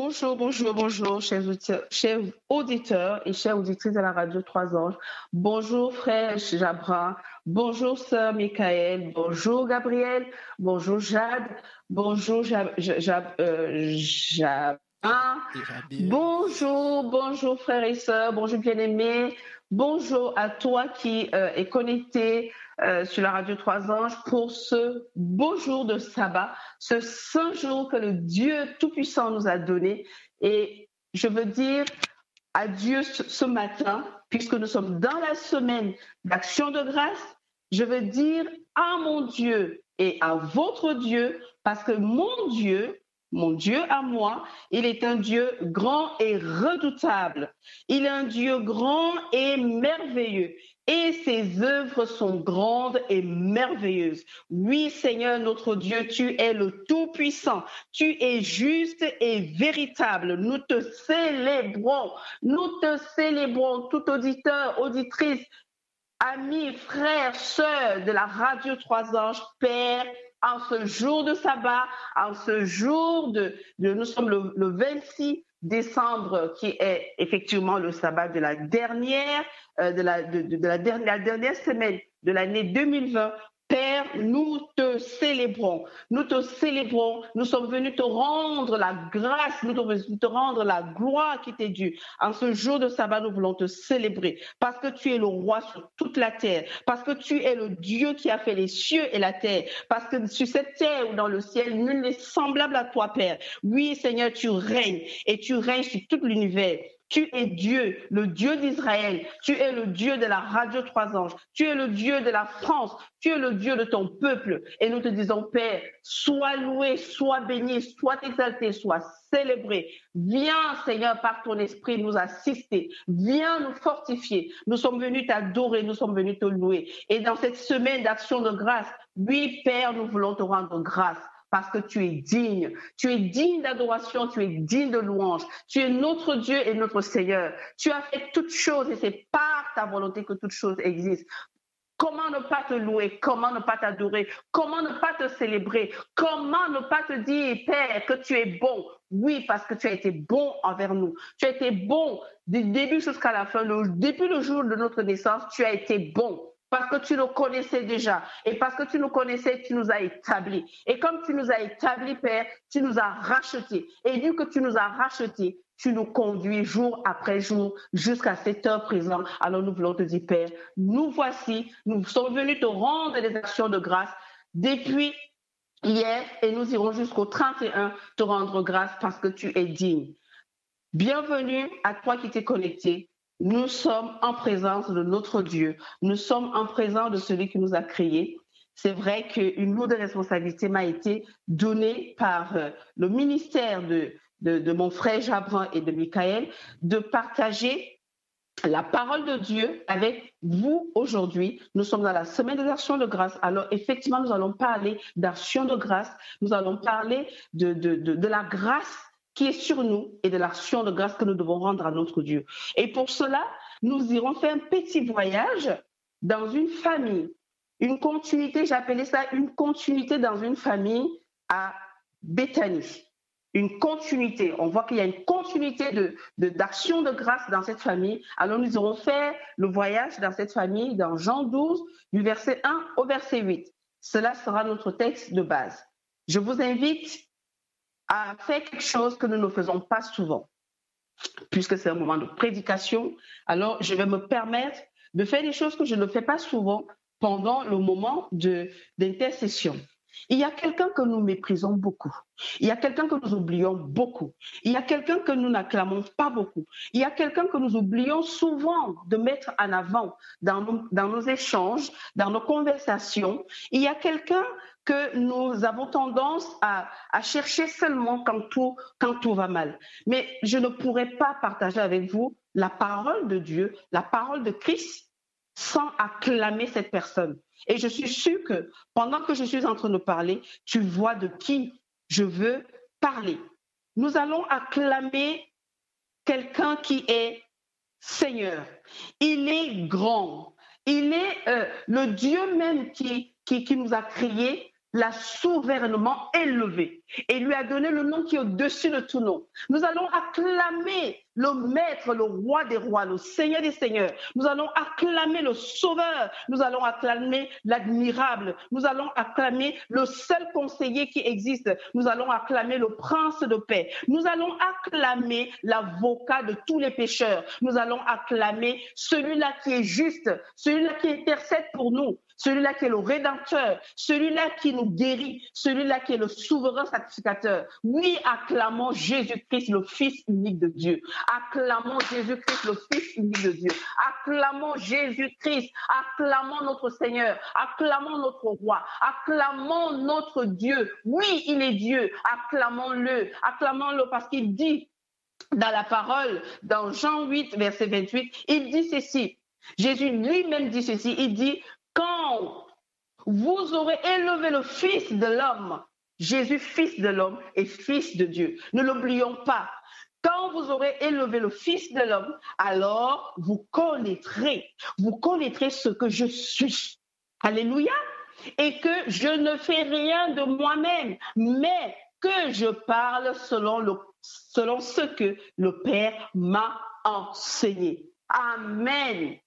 Bonjour, bonjour, bonjour, chers auditeurs et chères auditrices de la radio Trois Anges. Bonjour, frère Jabra. Bonjour, sœur Michael. Bonjour, Gabriel. Bonjour, Jade. Bonjour, Jabin. Déjà bien. Bonjour, bonjour, frères et sœurs. Bonjour, bien-aimés. Bonjour à toi qui est connecté sur la radio Trois Anges pour ce beau jour de sabbat, ce saint jour que le Dieu Tout-Puissant nous a donné. Et je veux dire adieu ce matin, puisque nous sommes dans la semaine d'action de grâce. Je veux dire à mon Dieu et à votre Dieu, parce que mon Dieu à moi, il est un Dieu grand et redoutable. Il est un Dieu grand et merveilleux. Et ses œuvres sont grandes et merveilleuses. Oui, Seigneur, notre Dieu, tu es le Tout-Puissant. Tu es juste et véritable. Nous te célébrons. Nous te célébrons, tout auditeur, auditrice, amis, frères, sœurs de la radio Trois Anges, Père, en ce jour de sabbat, en ce jour nous sommes le 26 décembre, qui est effectivement le sabbat de la dernière, la dernière semaine de l'année 2020. Père, nous te célébrons, nous sommes venus te rendre la grâce, nous sommes venus te rendre la gloire qui t'est due. En ce jour de sabbat, nous voulons te célébrer parce que tu es le roi sur toute la terre, parce que tu es le Dieu qui a fait les cieux et la terre, parce que sur cette terre ou dans le ciel, nul n'est semblable à toi, Père. Oui, Seigneur, tu règnes et tu règnes sur tout l'univers. Tu es Dieu, le Dieu d'Israël. Tu es le Dieu de la radio Trois Anges. Tu es le Dieu de la France. Tu es le Dieu de ton peuple. Et nous te disons, Père, sois loué, sois béni, sois exalté, sois célébré. Viens, Seigneur, par ton esprit nous assister. Viens nous fortifier. Nous sommes venus t'adorer, nous sommes venus te louer. Et dans cette semaine d'action de grâce, oui, Père, nous voulons te rendre grâce. Parce que tu es digne d'adoration, tu es digne de louange, tu es notre Dieu et notre Seigneur. Tu as fait toutes choses et c'est par ta volonté que toutes choses existent. Comment ne pas te louer? Comment ne pas t'adorer? Comment ne pas te célébrer? Comment ne pas te dire, Père, que tu es bon? Oui, parce que tu as été bon envers nous. Tu as été bon du début jusqu'à la fin. Depuis le jour de notre naissance, tu as été bon. Parce que tu nous connaissais déjà. Et parce que tu nous connaissais, tu nous as établis. Et comme tu nous as établis, Père, tu nous as rachetés. Et vu que tu nous as rachetés, tu nous conduis jour après jour jusqu'à cette heure présente. Alors nous voulons te dire, Père, nous voici, nous sommes venus te rendre des actions de grâce depuis hier et nous irons jusqu'au 31 te rendre grâce parce que tu es digne. Bienvenue à toi qui t'es connecté. Nous sommes en présence de notre Dieu. Nous sommes en présence de celui qui nous a créés. C'est vrai qu'une lourde responsabilité m'a été donnée par le ministère de mon frère Jabrin et de Michael de partager la parole de Dieu avec vous aujourd'hui. Nous sommes dans la semaine des actions de grâce. Alors effectivement, nous allons parler d'actions de grâce. Nous allons parler de la grâce qui est sur nous et de l'action de grâce que nous devons rendre à notre Dieu. Et pour cela, nous irons faire un petit voyage dans une famille, une continuité, j'appelais ça une continuité dans une famille à Béthanie. Une continuité, on voit qu'il y a une continuité d'action de grâce dans cette famille. Alors nous irons faire le voyage dans cette famille dans Jean 12, du verset 1 au verset 8. Cela sera notre texte de base. Je vous invite à faire quelque chose que nous ne faisons pas souvent. Puisque c'est un moment de prédication, alors je vais me permettre de faire des choses que je ne fais pas souvent pendant le moment d'intercession. Il y a quelqu'un que nous méprisons beaucoup. Il y a quelqu'un que nous oublions beaucoup. Il y a quelqu'un que nous n'acclamons pas beaucoup. Il y a quelqu'un que nous oublions souvent de mettre en avant dans nos échanges, dans nos conversations. Il y a quelqu'un que nous avons tendance à chercher seulement quand tout va mal. Mais je ne pourrais pas partager avec vous la parole de Dieu, la parole de Christ, sans acclamer cette personne. Et je suis sûre que pendant que je suis en train de parler, tu vois de qui je veux parler. Nous allons acclamer quelqu'un qui est Seigneur. Il est grand. Il est le Dieu même qui nous a créés, l'a souverainement élevé. et lui a donné le nom qui est au-dessus de tout nom. Nous allons acclamer le Maître, le Roi des rois, le Seigneur des seigneurs. Nous allons acclamer le Sauveur. Nous allons acclamer l'admirable. Nous allons acclamer le seul conseiller qui existe. Nous allons acclamer le Prince de paix. Nous allons acclamer l'avocat de tous les pécheurs. Nous allons acclamer celui-là qui est juste, celui-là qui intercède pour nous, celui-là qui est le Rédempteur, celui-là qui nous guérit, celui-là qui est le souverain sacrificateur. Oui, acclamons Jésus-Christ, le Fils unique de Dieu. Acclamons Jésus-Christ, le Fils unique de Dieu. Acclamons Jésus-Christ. Acclamons notre Seigneur. Acclamons notre Roi. Acclamons notre Dieu. Oui, il est Dieu. Acclamons-le. Acclamons-le parce qu'il dit dans la parole, dans Jean 8, verset 28, il dit ceci. Jésus lui-même dit ceci. Il dit, quand vous aurez élevé le Fils de l'homme, Jésus, Fils de l'homme et Fils de Dieu. Ne l'oublions pas. Quand vous aurez élevé le Fils de l'homme, alors vous connaîtrez ce que je suis. Alléluia. Et que je ne fais rien de moi-même, mais que je parle selon ce que le Père m'a enseigné. Amen.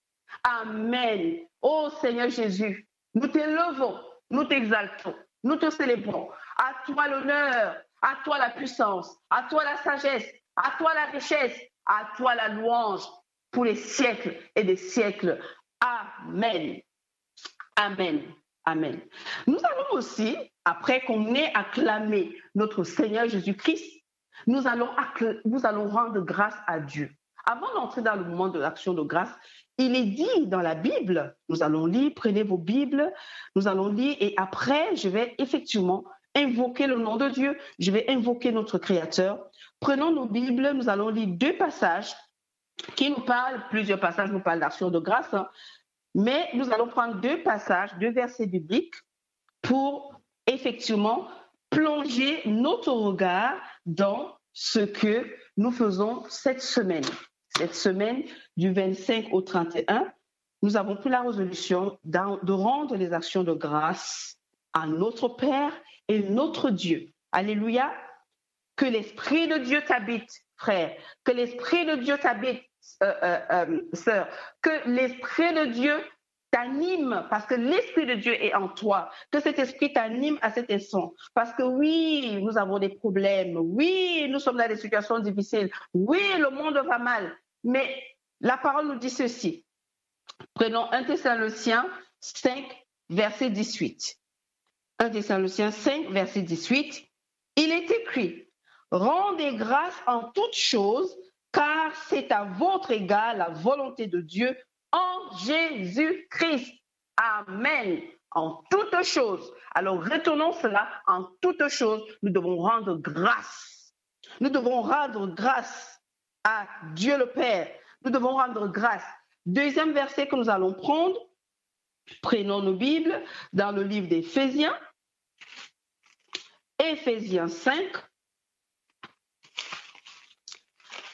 Amen. Ô Seigneur Jésus, nous t'élevons, nous t'exaltons, nous te célébrons. À toi l'honneur, à toi la puissance, à toi la sagesse, à toi la richesse, à toi la louange pour les siècles et des siècles. Amen. Amen. Amen. Nous allons aussi, après qu'on ait acclamé notre Seigneur Jésus-Christ, nous allons rendre grâce à Dieu. Avant d'entrer dans le moment de l'action de grâce, il est dit dans la Bible, nous allons lire, prenez vos Bibles, nous allons lire et après, je vais effectivement invoquer le nom de Dieu, je vais invoquer notre Créateur. Prenons nos Bibles, nous allons lire deux passages qui nous parlent, plusieurs passages nous parlent d'action de grâce, mais nous allons prendre deux passages, deux versets bibliques pour effectivement plonger notre regard dans ce que nous faisons cette semaine. Cette semaine, du 25 au 31, nous avons pris la résolution de rendre les actions de grâce à notre Père et notre Dieu. Alléluia. Que l'Esprit de Dieu t'habite, frère. Que l'Esprit de Dieu t'habite, sœur. Que l'Esprit de Dieu t'anime, parce que l'Esprit de Dieu est en toi. Que cet Esprit t'anime à cet instant. Parce que oui, nous avons des problèmes. Oui, nous sommes dans des situations difficiles. Oui, le monde va mal. Mais la parole nous dit ceci. Prenons 1 Thessaloniciens 5, verset 18. 1 Thessaloniciens 5, verset 18. Il est écrit, rendez grâce en toutes choses, car c'est à votre égard la volonté de Dieu en Jésus-Christ. Amen. En toutes choses. Alors retenons cela, en toutes choses, nous devons rendre grâce. Nous devons rendre grâce à Dieu le Père. Nous devons rendre grâce. Deuxième verset que nous allons prendre, prenons nos Bibles dans le livre d'Éphésiens, Éphésiens 5,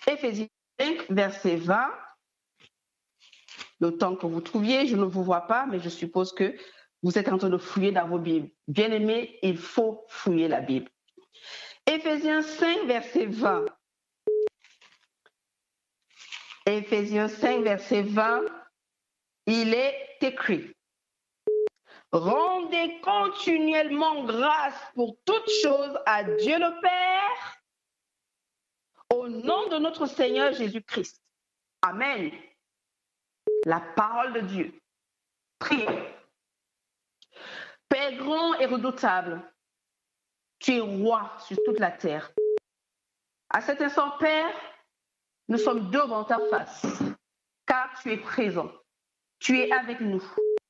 Éphésiens 5, verset 20. Le temps que vous trouviez, je ne vous vois pas, mais je suppose que vous êtes en train de fouiller dans vos Bibles. Bien-aimés, il faut fouiller la Bible. Éphésiens 5, verset 20. Éphésiens 5, verset 20, il est écrit, rendez continuellement grâce pour toutes choses à Dieu le Père, au nom de notre Seigneur Jésus-Christ. Amen. La parole de Dieu. Prions. Père grand et redoutable, tu es roi sur toute la terre. À cet instant, Père, nous sommes devant ta face, car tu es présent. Tu es avec nous.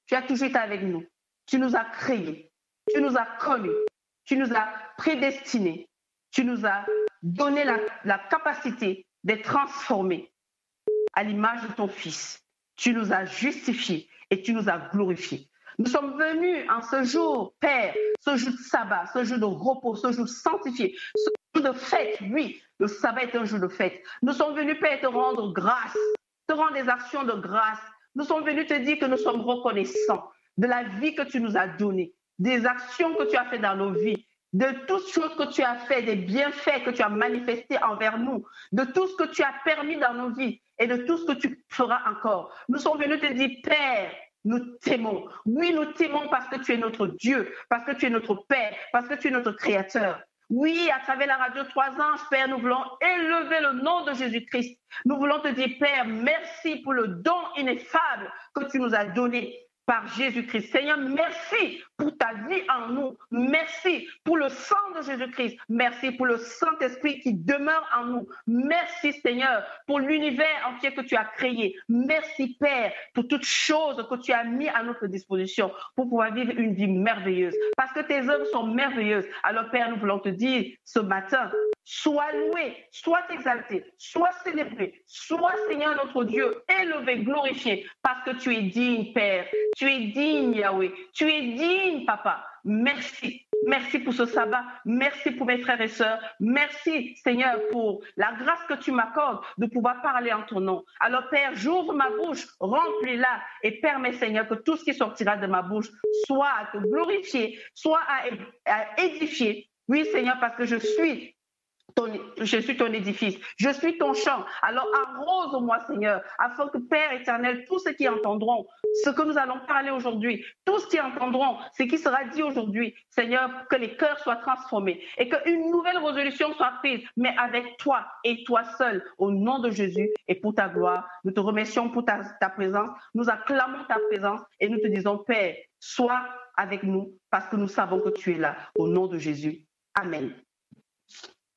Tu as toujours été avec nous. Tu nous as créés. Tu nous as connus. Tu nous as prédestinés. Tu nous as donné la capacité d'être transformés à l'image de ton Fils. Tu nous as justifiés et tu nous as glorifiés. Nous sommes venus en ce jour, Père, ce jour de sabbat, ce jour de repos, ce jour sanctifié, ce jour de fête. Oui, le sabbat est un jour de fête. Nous sommes venus, Père, te rendre grâce, te rendre des actions de grâce. Nous sommes venus te dire que nous sommes reconnaissants de la vie que tu nous as donnée, des actions que tu as faites dans nos vies. de toutes choses que tu as fait, des bienfaits que tu as manifestés envers nous, de tout ce que tu as permis dans nos vies et de tout ce que tu feras encore. Nous sommes venus te dire, Père, nous t'aimons. Oui, nous t'aimons parce que tu es notre Dieu, parce que tu es notre Père, parce que tu es notre Créateur. Oui, à travers la radio 3 anges, Père, nous voulons élever le nom de Jésus-Christ. Nous voulons te dire, Père, merci pour le don ineffable que tu nous as donné par Jésus-Christ. Seigneur, merci pour ta vie en nous. Merci pour le sang de Jésus-Christ. Merci pour le Saint-Esprit qui demeure en nous. Merci, Seigneur, pour l'univers entier que tu as créé. Merci, Père, pour toutes choses que tu as mis à notre disposition pour pouvoir vivre une vie merveilleuse. Parce que tes œuvres sont merveilleuses. Alors, Père, nous voulons te dire ce matin, sois loué, sois exalté, sois célébré, sois, Seigneur notre Dieu, élevé, glorifié, parce que tu es digne, Père. Tu es digne, Yahweh. Tu es digne, Papa. Merci. Merci pour ce sabbat. Merci pour mes frères et sœurs. Merci, Seigneur, pour la grâce que tu m'accordes de pouvoir parler en ton nom. Alors, Père, j'ouvre ma bouche, remplis-la et permets, Seigneur, que tout ce qui sortira de ma bouche soit à te glorifier, soit à édifier. Oui, Seigneur, parce que je suis ton édifice, je suis ton champ. Alors arrose-moi, Seigneur, afin que, Père éternel, tous ceux qui entendront ce que nous allons parler aujourd'hui, tous qui entendront ce qui sera dit aujourd'hui, Seigneur, que les cœurs soient transformés et qu'une nouvelle résolution soit prise, mais avec toi et toi seul, au nom de Jésus et pour ta gloire. Nous te remercions pour ta présence, nous acclamons ta présence et nous te disons, Père, sois avec nous parce que nous savons que tu es là, au nom de Jésus. Amen.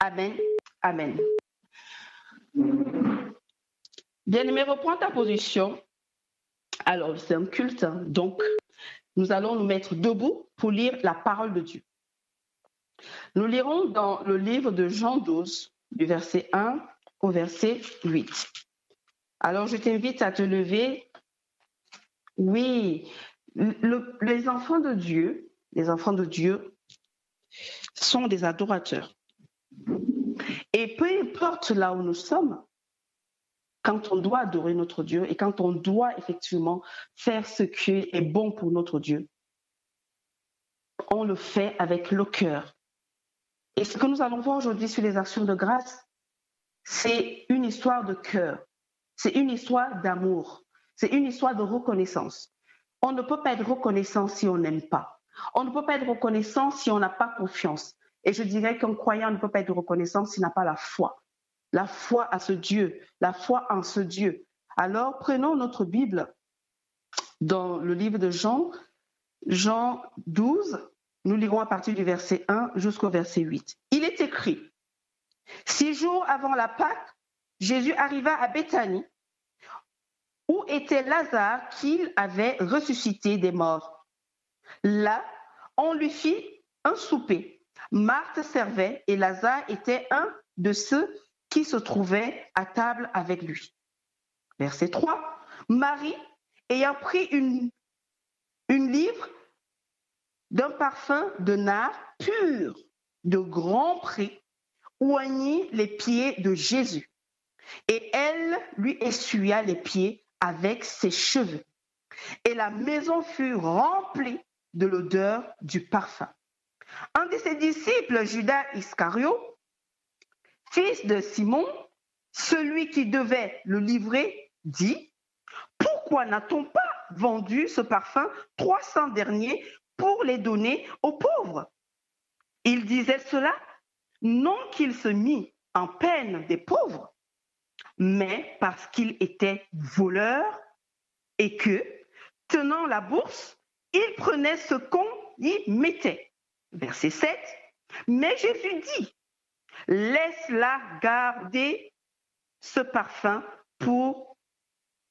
Amen. Amen. Bien-aimé, reprends ta position. Alors, c'est un culte, hein, donc nous allons nous mettre debout pour lire la parole de Dieu. Nous lirons dans le livre de Jean 12, du verset 1 au verset 8. Alors, je t'invite à te lever. Oui, les enfants de Dieu sont des adorateurs. Et peu importe là où nous sommes, quand on doit adorer notre Dieu et quand on doit effectivement faire ce qui est bon pour notre Dieu, on le fait avec le cœur. Et ce que nous allons voir aujourd'hui sur les actions de grâce, c'est une histoire de cœur, c'est une histoire d'amour, c'est une histoire de reconnaissance. On ne peut pas être reconnaissant si on n'aime pas. On ne peut pas être reconnaissant si on n'a pas confiance. Et je dirais qu'un croyant ne peut pas être reconnaissant s'il n'a pas la foi à ce Dieu, la foi en ce Dieu. Alors, prenons notre Bible dans le livre de Jean 12, nous lirons à partir du verset 1 jusqu'au verset 8. Il est écrit, 6 jours avant la Pâque, Jésus arriva à Béthanie, où était Lazare qu'il avait ressuscité des morts. Là, on lui fit un souper. Marthe servait et Lazare était un de ceux qui se trouvaient à table avec lui. Verset 3. Marie, ayant pris une livre d'un parfum de nard pur, de grand prix, oignit les pieds de Jésus. Et elle lui essuya les pieds avec ses cheveux. Et la maison fut remplie de l'odeur du parfum. Un de ses disciples, Judas Iscario, fils de Simon, celui qui devait le livrer, dit, « Pourquoi n'a-t-on pas vendu ce parfum 300 deniers pour les donner aux pauvres ?» Il disait cela, non qu'il se mit en peine des pauvres, mais parce qu'il était voleur et que, tenant la bourse, il prenait ce qu'on y mettait. Verset 7. Mais Jésus dit, laisse-la garder ce parfum pour...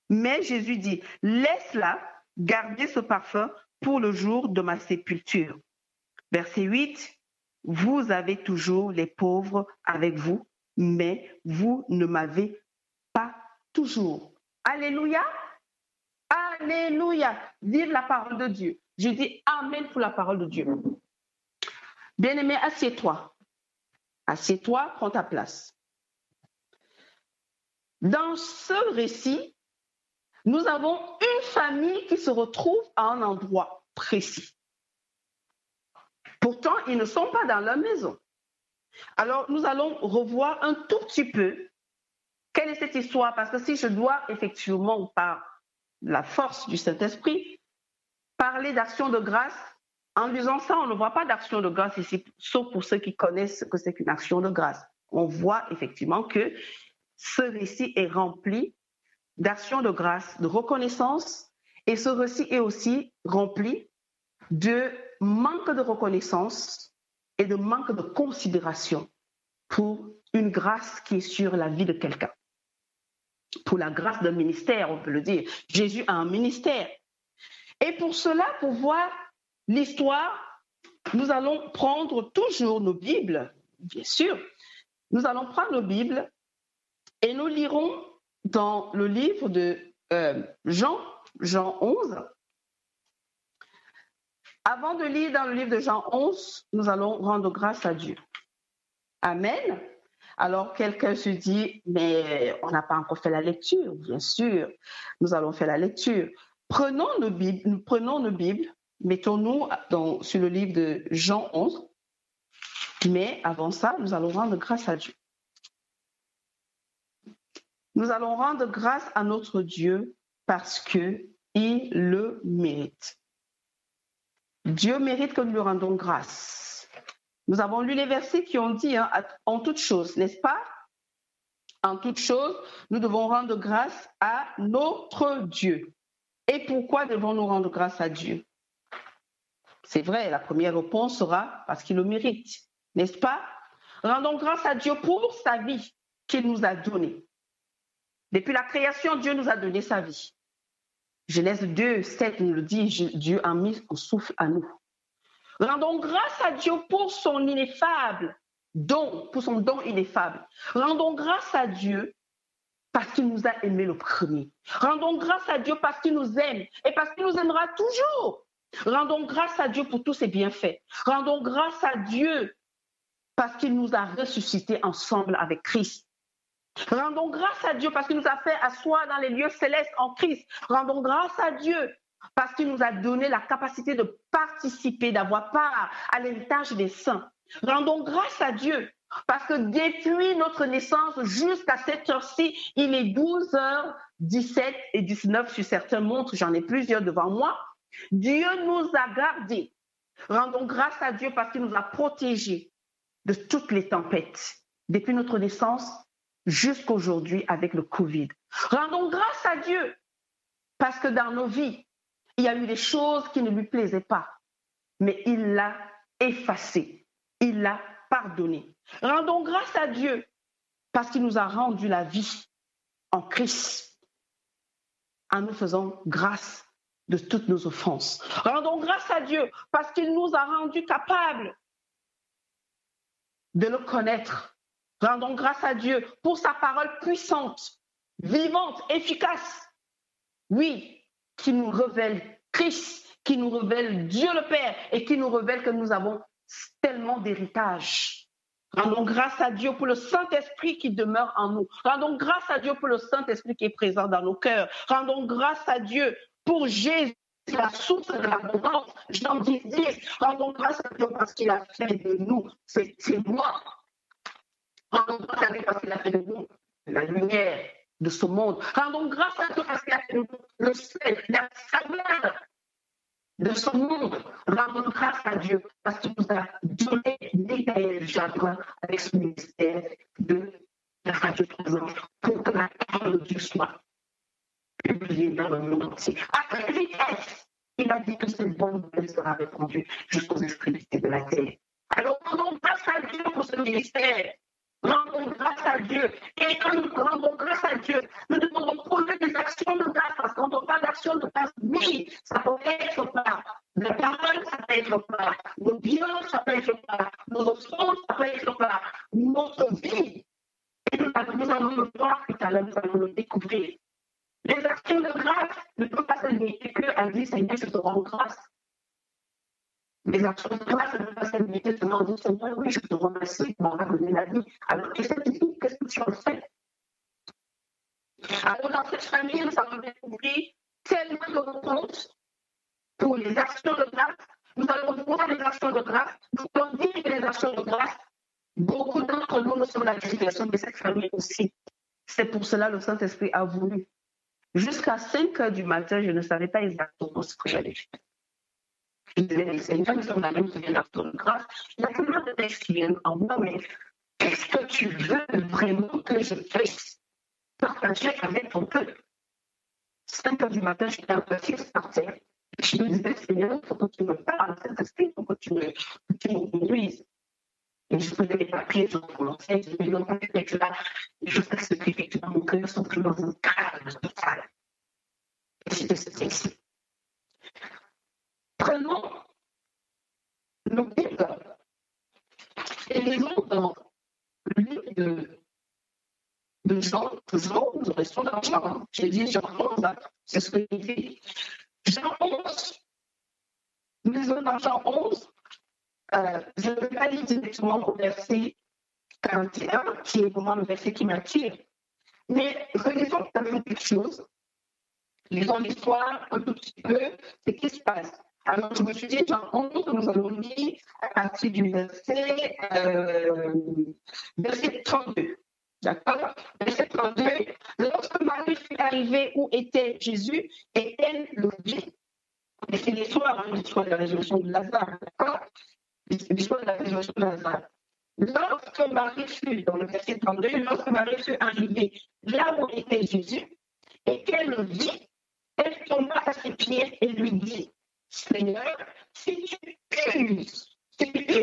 Mais Jésus dit, laisse-la garder ce parfum pour le jour de ma sépulture. Verset 8. Vous avez toujours les pauvres avec vous, mais vous ne m'avez pas toujours. Alléluia. Alléluia. Vive la parole de Dieu. Je dis Amen pour la parole de Dieu. Bien-aimé, assieds-toi. Assieds-toi, prends ta place. Dans ce récit, nous avons une famille qui se retrouve à un endroit précis. Pourtant, ils ne sont pas dans leur maison. Alors, nous allons revoir un tout petit peu quelle est cette histoire, parce que si je dois effectivement, par la force du Saint-Esprit, parler d'action de grâce, en disant ça, on ne voit pas d'action de grâce ici, sauf pour ceux qui connaissent ce que c'est qu'une action de grâce. On voit effectivement que ce récit est rempli d'actions de grâce, de reconnaissance, et ce récit est aussi rempli de manque de reconnaissance et de manque de considération pour une grâce qui est sur la vie de quelqu'un. Pour la grâce d'un ministère, on peut le dire. Jésus a un ministère. Et pour cela, pour voir l'histoire, nous allons prendre toujours nos Bibles, bien sûr. Nous allons prendre nos Bibles et nous lirons dans le livre de Jean 11. Avant de lire dans le livre de Jean 11, nous allons rendre grâce à Dieu. Amen. Alors, quelqu'un se dit, mais on n'a pas encore fait la lecture. Bien sûr, nous allons faire la lecture. Prenons nos Bibles, mettons-nous sur le livre de Jean 11. Mais avant ça, nous allons rendre grâce à Dieu. Nous allons rendre grâce à notre Dieu parce qu'il le mérite. Dieu mérite que nous lui rendons grâce. Nous avons lu les versets qui ont dit, en toute chose, n'est-ce pas? En toute chose, nous devons rendre grâce à notre Dieu. Et pourquoi devons-nous rendre grâce à Dieu? C'est vrai, la première réponse sera parce qu'il le mérite, n'est-ce pas? Rendons grâce à Dieu pour sa vie qu'il nous a donnée. Depuis la création, Dieu nous a donné sa vie. Genèse 2, 7 nous le dit, Dieu a mis son souffle à nous. Rendons grâce à Dieu pour son ineffable don, pour son don ineffable. Rendons grâce à Dieu parce qu'il nous a aimés le premier. Rendons grâce à Dieu parce qu'il nous aime et parce qu'il nous aimera toujours. Rendons grâce à Dieu pour tous ses bienfaits. Rendons grâce à Dieu parce qu'il nous a ressuscités ensemble avec Christ. Rendons grâce à Dieu parce qu'il nous a fait asseoir dans les lieux célestes en Christ. Rendons grâce à Dieu parce qu'il nous a donné la capacité de participer, d'avoir part à l'héritage des saints. Rendons grâce à Dieu parce que depuis notre naissance jusqu'à cette heure-ci, il est 12h17 et 19 sur certaines montres, j'en ai plusieurs devant moi. Dieu nous a gardés. Rendons grâce à Dieu parce qu'il nous a protégés de toutes les tempêtes depuis notre naissance jusqu'à aujourd'hui avec le Covid. Rendons grâce à Dieu parce que dans nos vies, il y a eu des choses qui ne lui plaisaient pas, mais il l'a effacé, il l'a pardonné. Rendons grâce à Dieu parce qu'il nous a rendu la vie en Christ en nous faisant grâce de toutes nos offenses. Rendons grâce à Dieu parce qu'il nous a rendus capables de le connaître. Rendons grâce à Dieu pour sa parole puissante, vivante, efficace. Oui, qui nous révèle Christ, qui nous révèle Dieu le Père et qui nous révèle que nous avons tellement d'héritage. Rendons grâce à Dieu pour le Saint-Esprit qui demeure en nous. Rendons grâce à Dieu pour le Saint-Esprit qui est présent dans nos cœurs. Rendons grâce à Dieu pour Jésus, la source de l'abondance. Jean 10. Rendons grâce à Dieu parce qu'il a fait de nous, c'est moi. Rendons grâce à Dieu parce qu'il a fait de nous la lumière de ce monde. Rendons grâce à Dieu parce qu'il a fait de nous le sel, la saveur de ce monde. Rendons grâce à Dieu parce qu'il nous a donné l'éternel jardin avec ce ministère de la Radio 3 ans pour que la parole de Dieu soit publiée dans le monde entier. À quelle vitesse il a dit que cette bonne nouvelle sera répandue jusqu'aux extrémités de la terre. Alors rendons grâce à Dieu pour ce ministère. Rendons grâce à Dieu. Et quand nous rendons grâce à Dieu, nous devons poser des actions de grâce. Parce que quand on parle d'action de grâce, oui, ça peut être par la parole, ça peut être par nos biens, ça peut être par nos offrandes, ça peut être par notre vie. Et nous allons le voir tout à l'heure, nous allons le découvrir. Les actions de grâce ne peuvent pas se limiter qu'à dire Seigneur, je te rends grâce. Les actions de grâce ne peuvent pas se limiter seulement à dire Seigneur, oui, je te remercie pour m'avoir donné la vie. Alors, qu'est-ce que tu en fais? Alors, dans cette famille, nous allons découvrir tellement de rencontres pour les actions de grâce, Nous allons voir les actions de grâce. Nous allons dire que les actions de grâce, beaucoup d'entre nous sommes dans la situation de cette famille aussi. C'est pour cela que le Saint-Esprit a voulu. Jusqu'à 5 heures du matin, je ne savais pas exactement ce que j'allais faire. Je disais, Seigneur, nous sommes dans la même action de grâce. Il y a tellement de textes qui viennent en moi, mais qu'est-ce que tu veux vraiment que je fasse? Partager avec ton peuple. 5 heures du matin, j'étais un peu fixe par terre. Je me disais, Seigneur, il faut que tu me parles, Saint-Esprit, il faut que tu me conduises. Et je faisais les papiers, je recommençais, je me disais, non, peut-être là, je sais ce qui fait que mon cœur sont pris dans un calme total. Et c'était ce texte. Prenons nos Bibles et lisons dans le livre de Jean, nous restons dans Jean. J'ai dit Jean 11, c'est ce que j'ai dit. Jean 11, nous lisons dans Jean 11, je ne vais pas lire directement au verset 41, qui est vraiment le verset qui m'attire, mais relisons quand même quelque chose. Lisons l'histoire un tout petit peu, c'est ce qui se passe. Alors, je me suis dit, Jean 11, nous allons lire à partir du verset 32. D'accord? Verset 32. Lorsque Marie fut arrivée où était Jésus, et elle le vit. Et c'est l'histoire de la résurrection de Lazare. D'accord? L'histoire de la résurrection de Lazare. Lorsque Marie fut, dans le verset 32, lorsque Marie fut arrivée là où était Jésus, et qu'elle le vit, elle tomba à ses pieds et lui dit, Seigneur, si tu eusses, était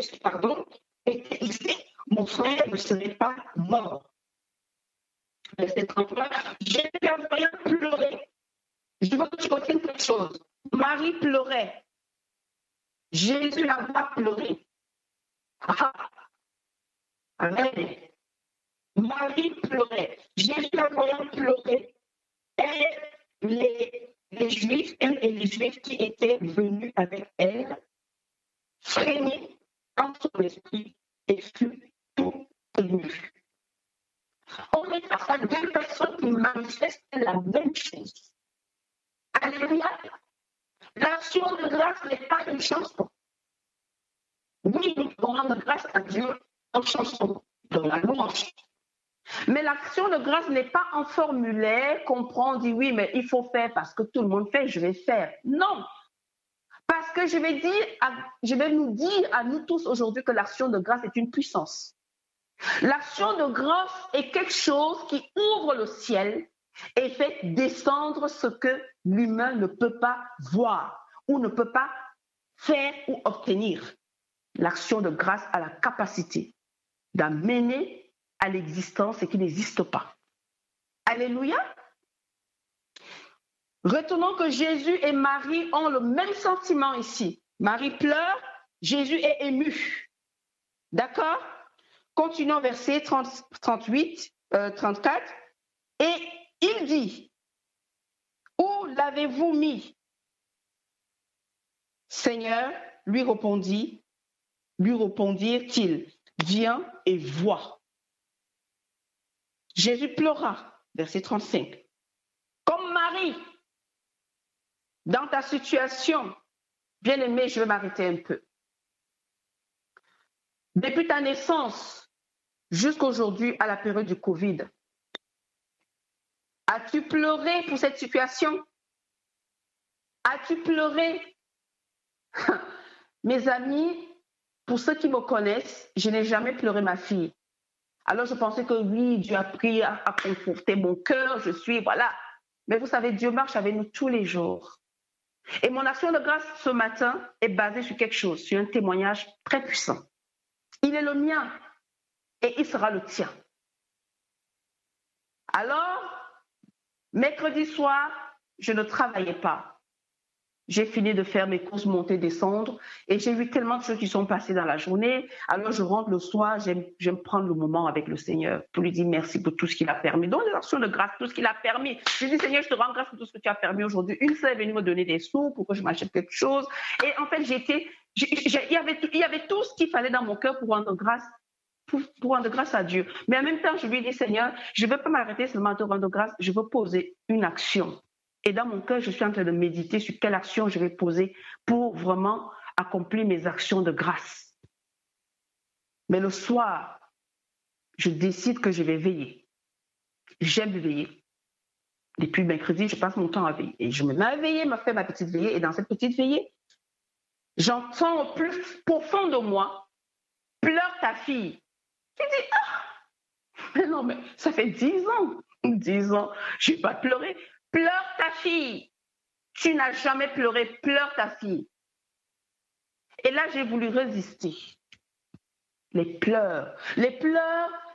ici, mon frère ne serait pas mort. Verset 33, j'ai la voyant pleurer. Je veux que tu retiennes quelque chose. Marie pleurait. Jésus la voit pleurer. Ah, amen. Marie pleurait. Jésus la voyant pleurer. Et les Juifs, elle et les Juifs qui étaient venus avec elle, frémit en son esprit et fut tout ému. On est face à deux personnes qui manifestent la même chose. Alléluia. L'action de grâce n'est pas une chanson. Oui, nous pouvons rendre grâce à Dieu en chanson, dans la louange. Mais l'action de grâce n'est pas un formulaire qu'on prend, on dit oui, mais il faut faire parce que tout le monde fait, je vais faire. Non. Parce que je vais nous dire à nous tous aujourd'hui que l'action de grâce est une puissance. L'action de grâce est quelque chose qui ouvre le ciel et fait descendre ce que l'humain ne peut pas voir ou ne peut pas faire ou obtenir. L'action de grâce a la capacité d'amener à l'existence ce qui n'existe pas. Alléluia. Retenons que Jésus et Marie ont le même sentiment ici. Marie pleure, Jésus est ému. D'accord? Continuons verset 34. Et il dit, où l'avez-vous mis? Seigneur, lui répondirent-ils, viens et vois. Jésus pleura, verset 35. Comme Marie, dans ta situation, bien-aimé, je vais m'arrêter un peu. Depuis ta naissance jusqu'à aujourd'hui, à la période du Covid, as-tu pleuré pour cette situation? As-tu pleuré? Mes amis, pour ceux qui me connaissent, je n'ai jamais pleuré ma fille. Alors je pensais que oui, Dieu a pris à conforter mon cœur, voilà. Mais vous savez, Dieu marche avec nous tous les jours. Et mon action de grâce ce matin est basée sur quelque chose, sur un témoignage très puissant. Il est le mien et il sera le tien. Alors, mercredi soir, je ne travaillais pas. J'ai fini de faire mes courses, monter, descendre, et j'ai vu tellement de choses qui sont passées dans la journée. Alors, je rentre le soir, j'aime prendre le moment avec le Seigneur pour lui dire merci pour tout ce qu'il a permis. Donc, les actions de grâce, tout ce qu'il a permis. Je dis, Seigneur, je te rends grâce pour tout ce que tu as permis aujourd'hui. Une sœur est venue me donner des sous pour que je m'achète quelque chose. Et en fait, il y avait tout ce qu'il fallait dans mon cœur pour rendre grâce. Pour rendre grâce à Dieu. Mais en même temps, je lui dis, Seigneur, je ne veux pas m'arrêter seulement à te rendre grâce, je veux poser une action. Et dans mon cœur, je suis en train de méditer sur quelle action je vais poser pour vraiment accomplir mes actions de grâce. Mais le soir, je décide que je vais veiller. J'aime veiller. Depuis mercredi, je passe mon temps à veiller. Et je me mets à veiller, me fais ma petite veillée. Et dans cette petite veillée, j'entends au plus profond de moi, pleure ta fille. Je dis, mais non, mais ça fait 10 ans. 10 ans, je ne vais pas pleurer. Pleure ta fille. Tu n'as jamais pleuré, pleure ta fille. Et là, j'ai voulu résister. Les pleurs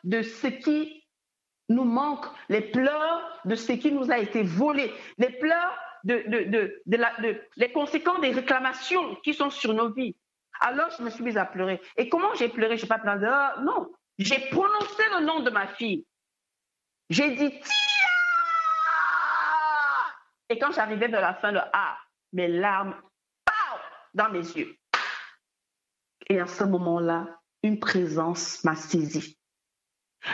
de ce qui nous manque, les pleurs de ce qui nous a été volé, les pleurs les conséquences des réclamations qui sont sur nos vies. Alors, je me suis mise à pleurer. Et comment j'ai pleuré? Je n'ai pas pleuré. Non, j'ai prononcé le nom de ma fille. J'ai dit Tia! Et quand j'arrivais vers la fin, le A, mes larmes, pow, dans mes yeux. Et à ce moment-là, une présence m'a saisie.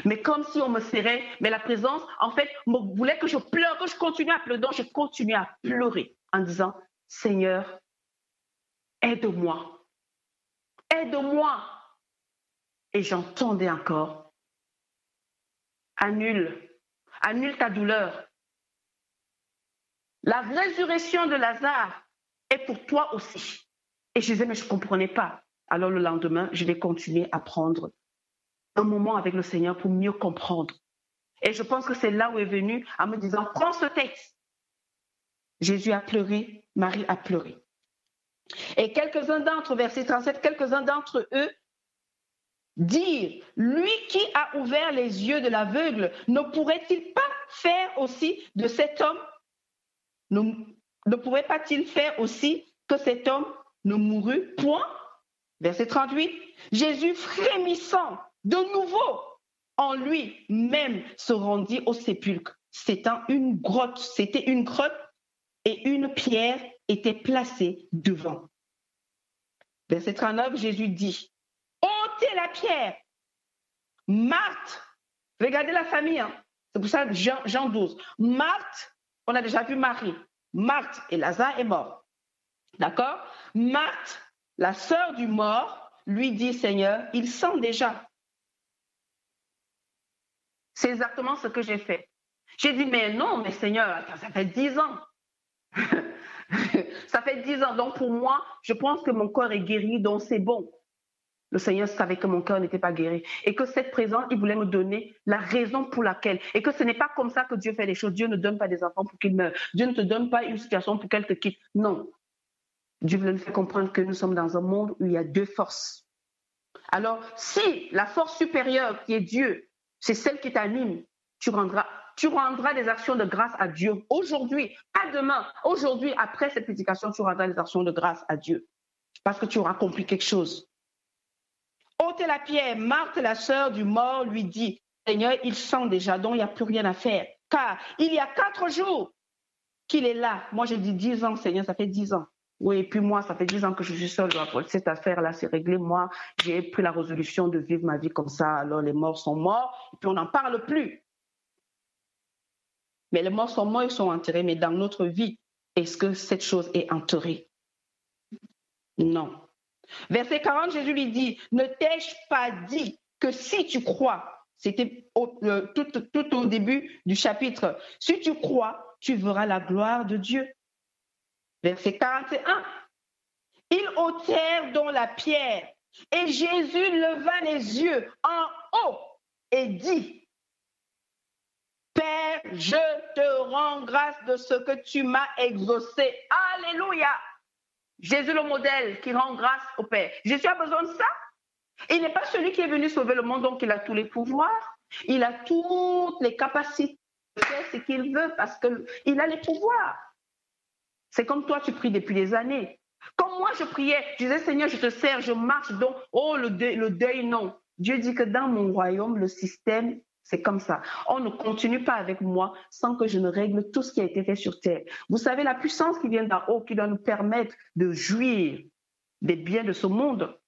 Mais comme si on me serrait, mais la présence, en fait, voulait que je pleure, que je continue à pleurer. Donc, j'ai continué à pleurer en disant, Seigneur, aide-moi. Aide-moi. Et j'entendais encore, annule ta douleur. La résurrection de Lazare est pour toi aussi. Et je disais, mais je ne comprenais pas. Alors le lendemain, je vais continuer à prendre un moment avec le Seigneur pour mieux comprendre. Et je pense que c'est là où est venu en me disant, prends ce texte. Jésus a pleuré, Marie a pleuré. Et quelques-uns d'entre eux, verset 37, quelques-uns d'entre eux dire, lui qui a ouvert les yeux de l'aveugle, ne pourrait-il pas faire aussi de cet homme, ne pourrait pas-il faire aussi que cet homme ne mourût point? Verset 38, Jésus frémissant de nouveau en lui-même se rendit au sépulcre. C'était une grotte et une pierre était placée devant. Verset 39, Jésus dit, ôtez la pierre. Marthe, regardez la famille, hein. C'est pour ça Jean 12. Marthe, on a déjà vu Marie. Marthe et Lazare est mort. D'accord? Marthe, la sœur du mort, lui dit, Seigneur, il sent déjà. C'est exactement ce que j'ai fait. J'ai dit, mais non, mais Seigneur, ça fait 10 ans. Ça fait 10 ans. Donc pour moi, je pense que mon corps est guéri, donc c'est bon. Le Seigneur savait que mon cœur n'était pas guéri et que cette présence, il voulait me donner la raison pour laquelle. Et que ce n'est pas comme ça que Dieu fait les choses. Dieu ne donne pas des enfants pour qu'ils meurent. Dieu ne te donne pas une situation pour qu'elle te quitte. Non. Dieu voulait nous faire comprendre que nous sommes dans un monde où il y a deux forces. Alors, si la force supérieure qui est Dieu, c'est celle qui t'anime, tu rendras des actions de grâce à Dieu aujourd'hui, pas demain. Aujourd'hui, après cette prédication, tu rendras des actions de grâce à Dieu parce que tu auras accompli quelque chose. Ôtez la pierre. Marthe, la sœur du mort, lui dit, Seigneur, il sent déjà, donc il n'y a plus rien à faire. Car il y a 4 jours qu'il est là. Moi, je dis 10 ans, Seigneur, ça fait 10 ans. Oui, et puis moi, ça fait 10 ans que je suis seule. Cette affaire-là, c'est réglé. Moi, j'ai pris la résolution de vivre ma vie comme ça. Alors, les morts sont morts, et puis on n'en parle plus. Mais les morts sont morts, ils sont enterrés. Mais dans notre vie, est-ce que cette chose est enterrée? Non. Verset 40, Jésus lui dit, ne t'ai-je pas dit que si tu crois, c'était tout au début du chapitre, si tu crois, tu verras la gloire de Dieu. Verset 41, ils ôtèrent donc la pierre et Jésus leva les yeux en haut et dit, Père, je te rends grâce de ce que tu m'as exaucé. Alléluia. Jésus le modèle qui rend grâce au Père. Jésus a besoin de ça. Il n'est pas celui qui est venu sauver le monde, donc il a tous les pouvoirs. Il a toutes les capacités de faire ce qu'il veut parce qu'il a les pouvoirs. C'est comme toi, tu pries depuis des années. Comme moi, je priais, je disais, Seigneur, je te sers, je marche, donc, oh, le deuil, non. Dieu dit que dans mon royaume, le système, c'est comme ça. On ne continue pas avec moi sans que je ne règle tout ce qui a été fait sur terre. Vous savez, la puissance qui vient d'en haut, qui doit nous permettre de jouir des biens de ce monde,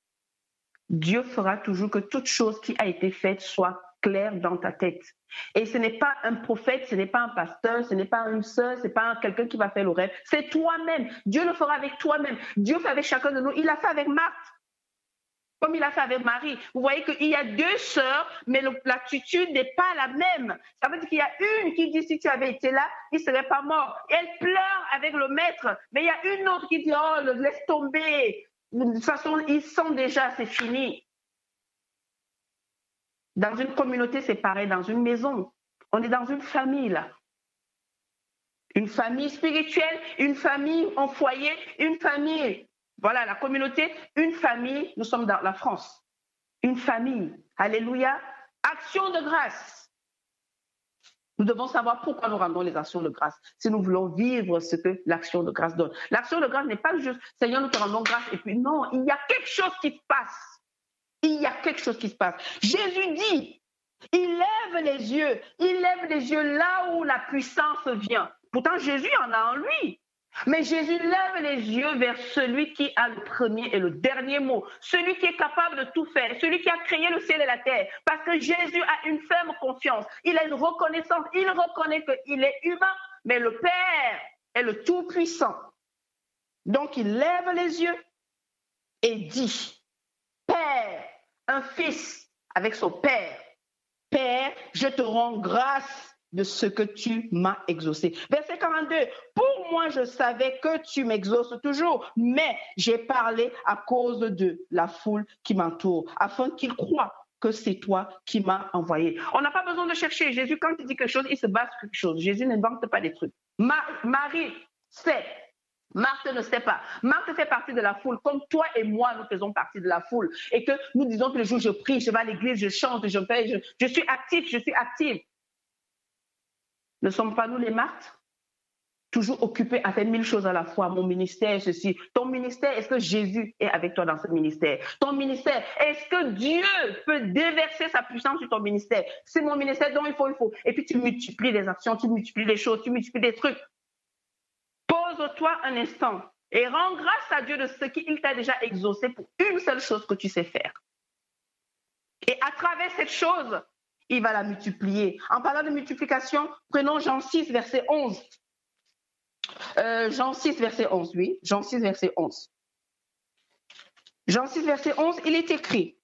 Dieu fera toujours que toute chose qui a été faite soit clair dans ta tête. Et ce n'est pas un prophète, ce n'est pas un pasteur, ce n'est pas une sœur, ce n'est pas quelqu'un qui va faire le rêve. C'est toi-même. Dieu le fera avec toi-même. Dieu fait avec chacun de nous. Il l'a fait avec Marthe, comme il a fait avec Marie. Vous voyez qu'il y a deux sœurs, mais l'attitude n'est pas la même. Ça veut dire qu'il y a une qui dit, si tu avais été là, il ne serait pas mort. Et elle pleure avec le maître. Mais il y a une autre qui dit, oh, laisse tomber. De toute façon, ils sont déjà, c'est fini. Dans une communauté, c'est pareil, dans une maison. On est dans une famille, là. Une famille spirituelle, une famille en foyer, une famille... Voilà, la communauté, une famille, nous sommes dans la France. Une famille, alléluia, action de grâce. Nous devons savoir pourquoi nous rendons les actions de grâce, si nous voulons vivre ce que l'action de grâce donne. L'action de grâce n'est pas juste, Seigneur, nous te rendons grâce, et puis non, il y a quelque chose qui se passe. Il y a quelque chose qui se passe. Jésus dit, il lève les yeux là où la puissance vient. Pourtant, Jésus en a en lui. Mais Jésus lève les yeux vers celui qui a le premier et le dernier mot, celui qui est capable de tout faire, celui qui a créé le ciel et la terre. Parce que Jésus a une ferme confiance, il a une reconnaissance, il reconnaît qu'il est humain, mais le Père est le Tout-Puissant. Donc il lève les yeux et dit, Père, un fils avec son Père, Père, je te rends grâce de ce que tu m'as exaucé. Verset 42, pour moi je savais que tu m'exauces toujours, mais j'ai parlé à cause de la foule qui m'entoure, afin qu'ils croient que c'est toi qui m'as envoyé. On n'a pas besoin de chercher. Jésus, quand il dit quelque chose, il se base sur quelque chose. Jésus n'invente pas des trucs. Marie sait. Marthe ne sait pas. Marthe fait partie de la foule, comme toi et moi, nous faisons partie de la foule. Et que nous disons tous les jours, je prie, je vais à l'église, je chante, je suis actif, je suis active. Ne sommes pas nous les Marthes? Toujours occupés à faire 1000 choses à la fois. Mon ministère, ceci. Ton ministère, est-ce que Jésus est avec toi dans ce ministère? Ton ministère, est-ce que Dieu peut déverser sa puissance sur ton ministère? C'est mon ministère, donc il faut. Et puis tu multiplies les actions, tu multiplies les choses, tu multiplies des trucs. Pose-toi un instant et rends grâce à Dieu de ce qu'il t'a déjà exaucé pour une seule chose que tu sais faire. Et à travers cette chose, il va la multiplier. En parlant de multiplication, prenons Jean 6, verset 11. Jean 6, verset 11, oui. Jean 6, verset 11. Jean 6, verset 11, il est écrit,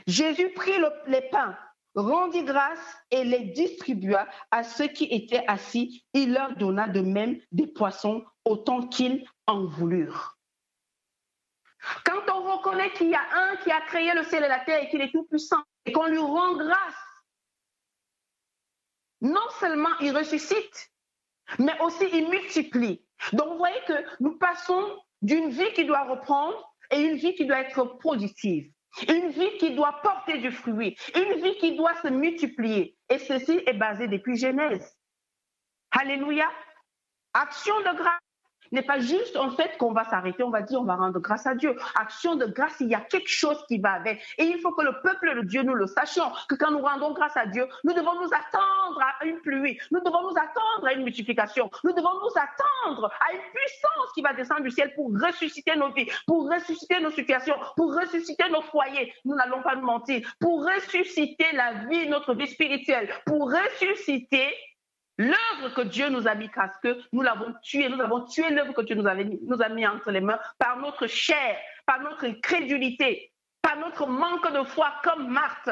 Jésus prit les pains, rendit grâce et les distribua à ceux qui étaient assis. Il leur donna de même des poissons autant qu'ils en voulurent. Quand on reconnaît qu'il y a un qui a créé le ciel et la terre et qu'il est tout puissant et qu'on lui rend grâce, non seulement il ressuscite, mais aussi il multiplie. Donc vous voyez que nous passons d'une vie qui doit reprendre et une vie qui doit être productive. Une vie qui doit porter du fruit, une vie qui doit se multiplier. Et ceci est basé depuis Genèse. Alléluia. Action de grâce n'est pas juste en fait qu'on va s'arrêter, on va dire on va rendre grâce à Dieu. Action de grâce, il y a quelque chose qui va avec. Et il faut que le peuple de Dieu, nous le sachions, que quand nous rendons grâce à Dieu, nous devons nous attendre à une pluie, nous devons nous attendre à une multiplication, nous devons nous attendre à une puissance qui va descendre du ciel pour ressusciter nos vies, pour ressusciter nos situations, pour ressusciter nos foyers. Nous n'allons pas nous mentir, pour ressusciter la vie, notre vie spirituelle, pour ressusciter l'œuvre que Dieu nous a mis, parce que nous avons tué l'œuvre que Dieu nous a mis entre les mains par notre chair, par notre incrédulité, par notre manque de foi comme Marthe,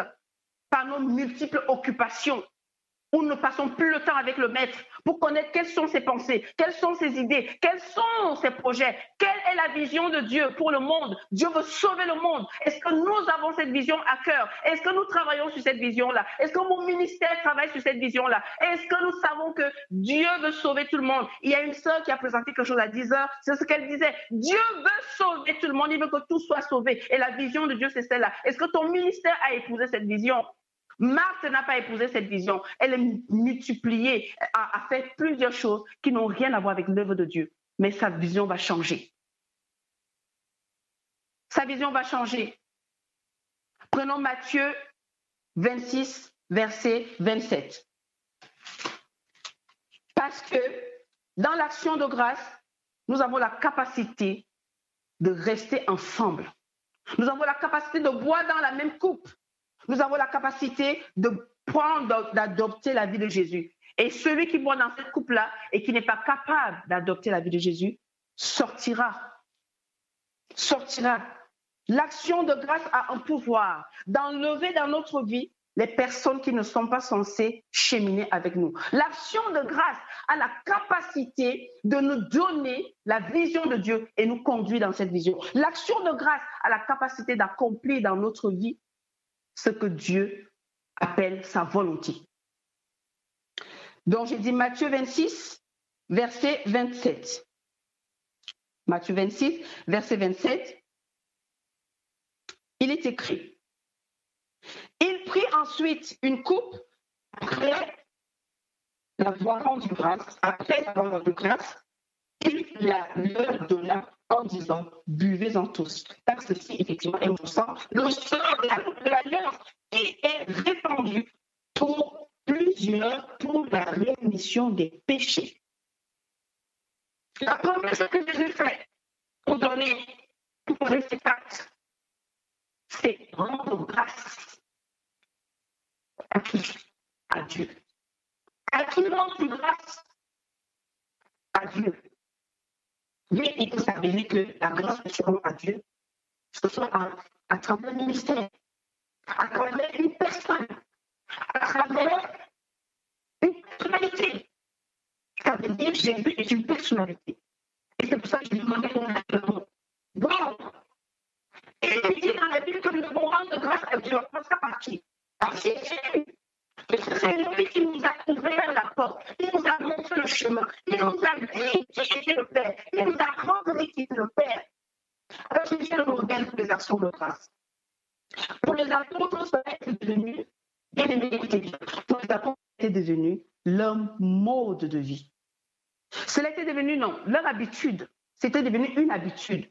par nos multiples occupations, où nous ne passons plus le temps avec le Maître pour connaître quelles sont ses pensées, quelles sont ses idées, quels sont ses projets, quelle est la vision de Dieu pour le monde. Dieu veut sauver le monde. Est-ce que nous avons cette vision à cœur? Est-ce que nous travaillons sur cette vision-là? Est-ce que mon ministère travaille sur cette vision-là? Est-ce que nous savons que Dieu veut sauver tout le monde? Il y a une sœur qui a présenté quelque chose à 10 heures, c'est ce qu'elle disait. Dieu veut sauver tout le monde, il veut que tout soit sauvé. Et la vision de Dieu, c'est celle-là. Est-ce que ton ministère a épousé cette vision? Marthe n'a pas épousé cette vision. Elle est multipliée, a fait plusieurs choses qui n'ont rien à voir avec l'œuvre de Dieu. Mais sa vision va changer. Sa vision va changer. Prenons Matthieu 26, verset 27. Parce que dans l'action de grâce, nous avons la capacité de rester ensemble. Nous avons la capacité de boire dans la même coupe. Nous avons la capacité de prendre, d'adopter la vie de Jésus. Et celui qui boit dans cette coupe-là et qui n'est pas capable d'adopter la vie de Jésus sortira. Sortira. L'action de grâce a un pouvoir d'enlever dans notre vie les personnes qui ne sont pas censées cheminer avec nous. L'action de grâce a la capacité de nous donner la vision de Dieu et nous conduire dans cette vision. L'action de grâce a la capacité d'accomplir dans notre vie ce que Dieu appelle sa volonté. Donc, j'ai dit Matthieu 26, verset 27. Matthieu 26, verset 27. Il est écrit. Il prit ensuite une coupe après l'avoir rendu grâce, il leur donna en disant, buvez-en tous, car ceci effectivement est mon sang, le sang de l'alliance, et est répandu pour plusieurs pour la rémission des péchés. La première chose que Jésus fait pour donner, pour poser ses actes, c'est rendre grâce à qui? À Dieu. À qui rendre grâce? À Dieu. Mais il faut s'avérer que la grâce que tu rends à Dieu, ce soit à travers le ministère, à travers une personne, à travers une personnalité. Ça veut dire que Jésus est une personnalité. Et c'est pour ça que je demandais mon bon. Et il dit dans la Bible que nous devons rendre grâce à Dieu. On ça par qui? Par Jésus. C'est lui qui nous a ouvert la porte. Il nous a montré le chemin. Il nous a dit qui était le Père. Il nous a rendu qui était le Père. Alors, je viens nous regarder pour les actions de grâce. Pour les apôtres, ça a été devenu, pour les apôtres, ça a été devenu leur mode de vie. Cela était devenu, non, leur habitude. C'était devenu une habitude.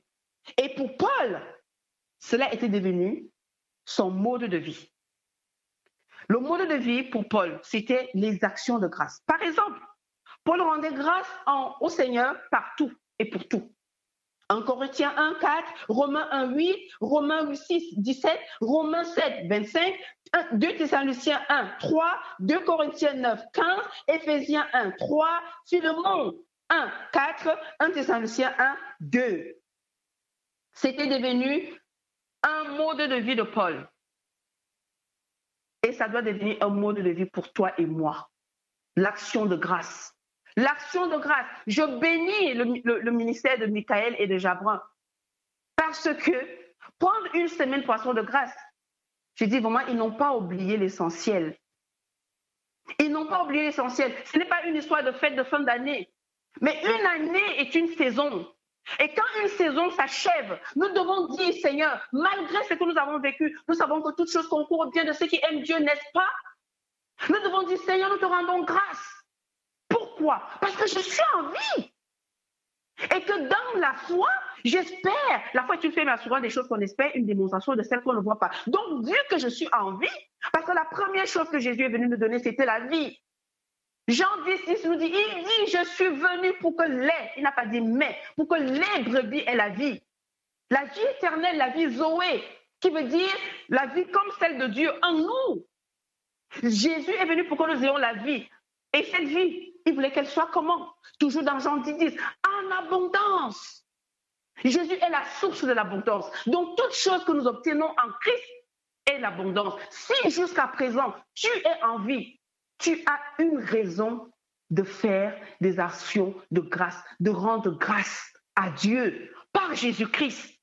Et pour Paul, cela était devenu son mode de vie. Le mode de vie pour Paul, c'était les actions de grâce. Par exemple, Paul rendait grâce au Seigneur partout et pour tout. 1 Corinthiens 1, 4, Romains 1, 8, Romains 6, 17, Romains 7, 25, 2 Thessaloniciens 1, 3, 2 Corinthiens 9, 15, Éphésiens 1, 3, Philémon 1, 4, 1 Thessaloniciens 1, 2. C'était devenu un mode de vie de Paul. Et ça doit devenir un mode de vie pour toi et moi. L'action de grâce. L'action de grâce. Je bénis le ministère de Michael et de Jabrin. Parce que prendre une semaine pour action de grâce, je dis vraiment, ils n'ont pas oublié l'essentiel. Ils n'ont pas oublié l'essentiel. Ce n'est pas une histoire de fête de fin d'année. Mais une année est une saison. Et quand une saison s'achève, nous devons dire, Seigneur, malgré ce que nous avons vécu, nous savons que toutes choses concourent au bien de ceux qui aiment Dieu, n'est-ce pas? Nous devons dire, Seigneur, nous te rendons grâce. Pourquoi? Parce que je suis en vie. Et que dans la foi, j'espère, la foi est une mais souvent des choses qu'on espère, une démonstration de celles qu'on ne voit pas. Donc, vu que je suis en vie, parce que la première chose que Jésus est venu nous donner, c'était la vie. Jean 10 nous dit, il dit, je suis venu pour que il n'a pas dit mais, pour que les brebis aient la vie. La vie éternelle, la vie Zoé, qui veut dire la vie comme celle de Dieu en nous. Jésus est venu pour que nous ayons la vie. Et cette vie, il voulait qu'elle soit comment? Toujours dans Jean 10, en abondance. Jésus est la source de l'abondance. Donc, toute chose que nous obtenons en Christ est l'abondance. Si jusqu'à présent, tu es en vie, tu as une raison de faire des actions de grâce, de rendre grâce à Dieu par Jésus-Christ.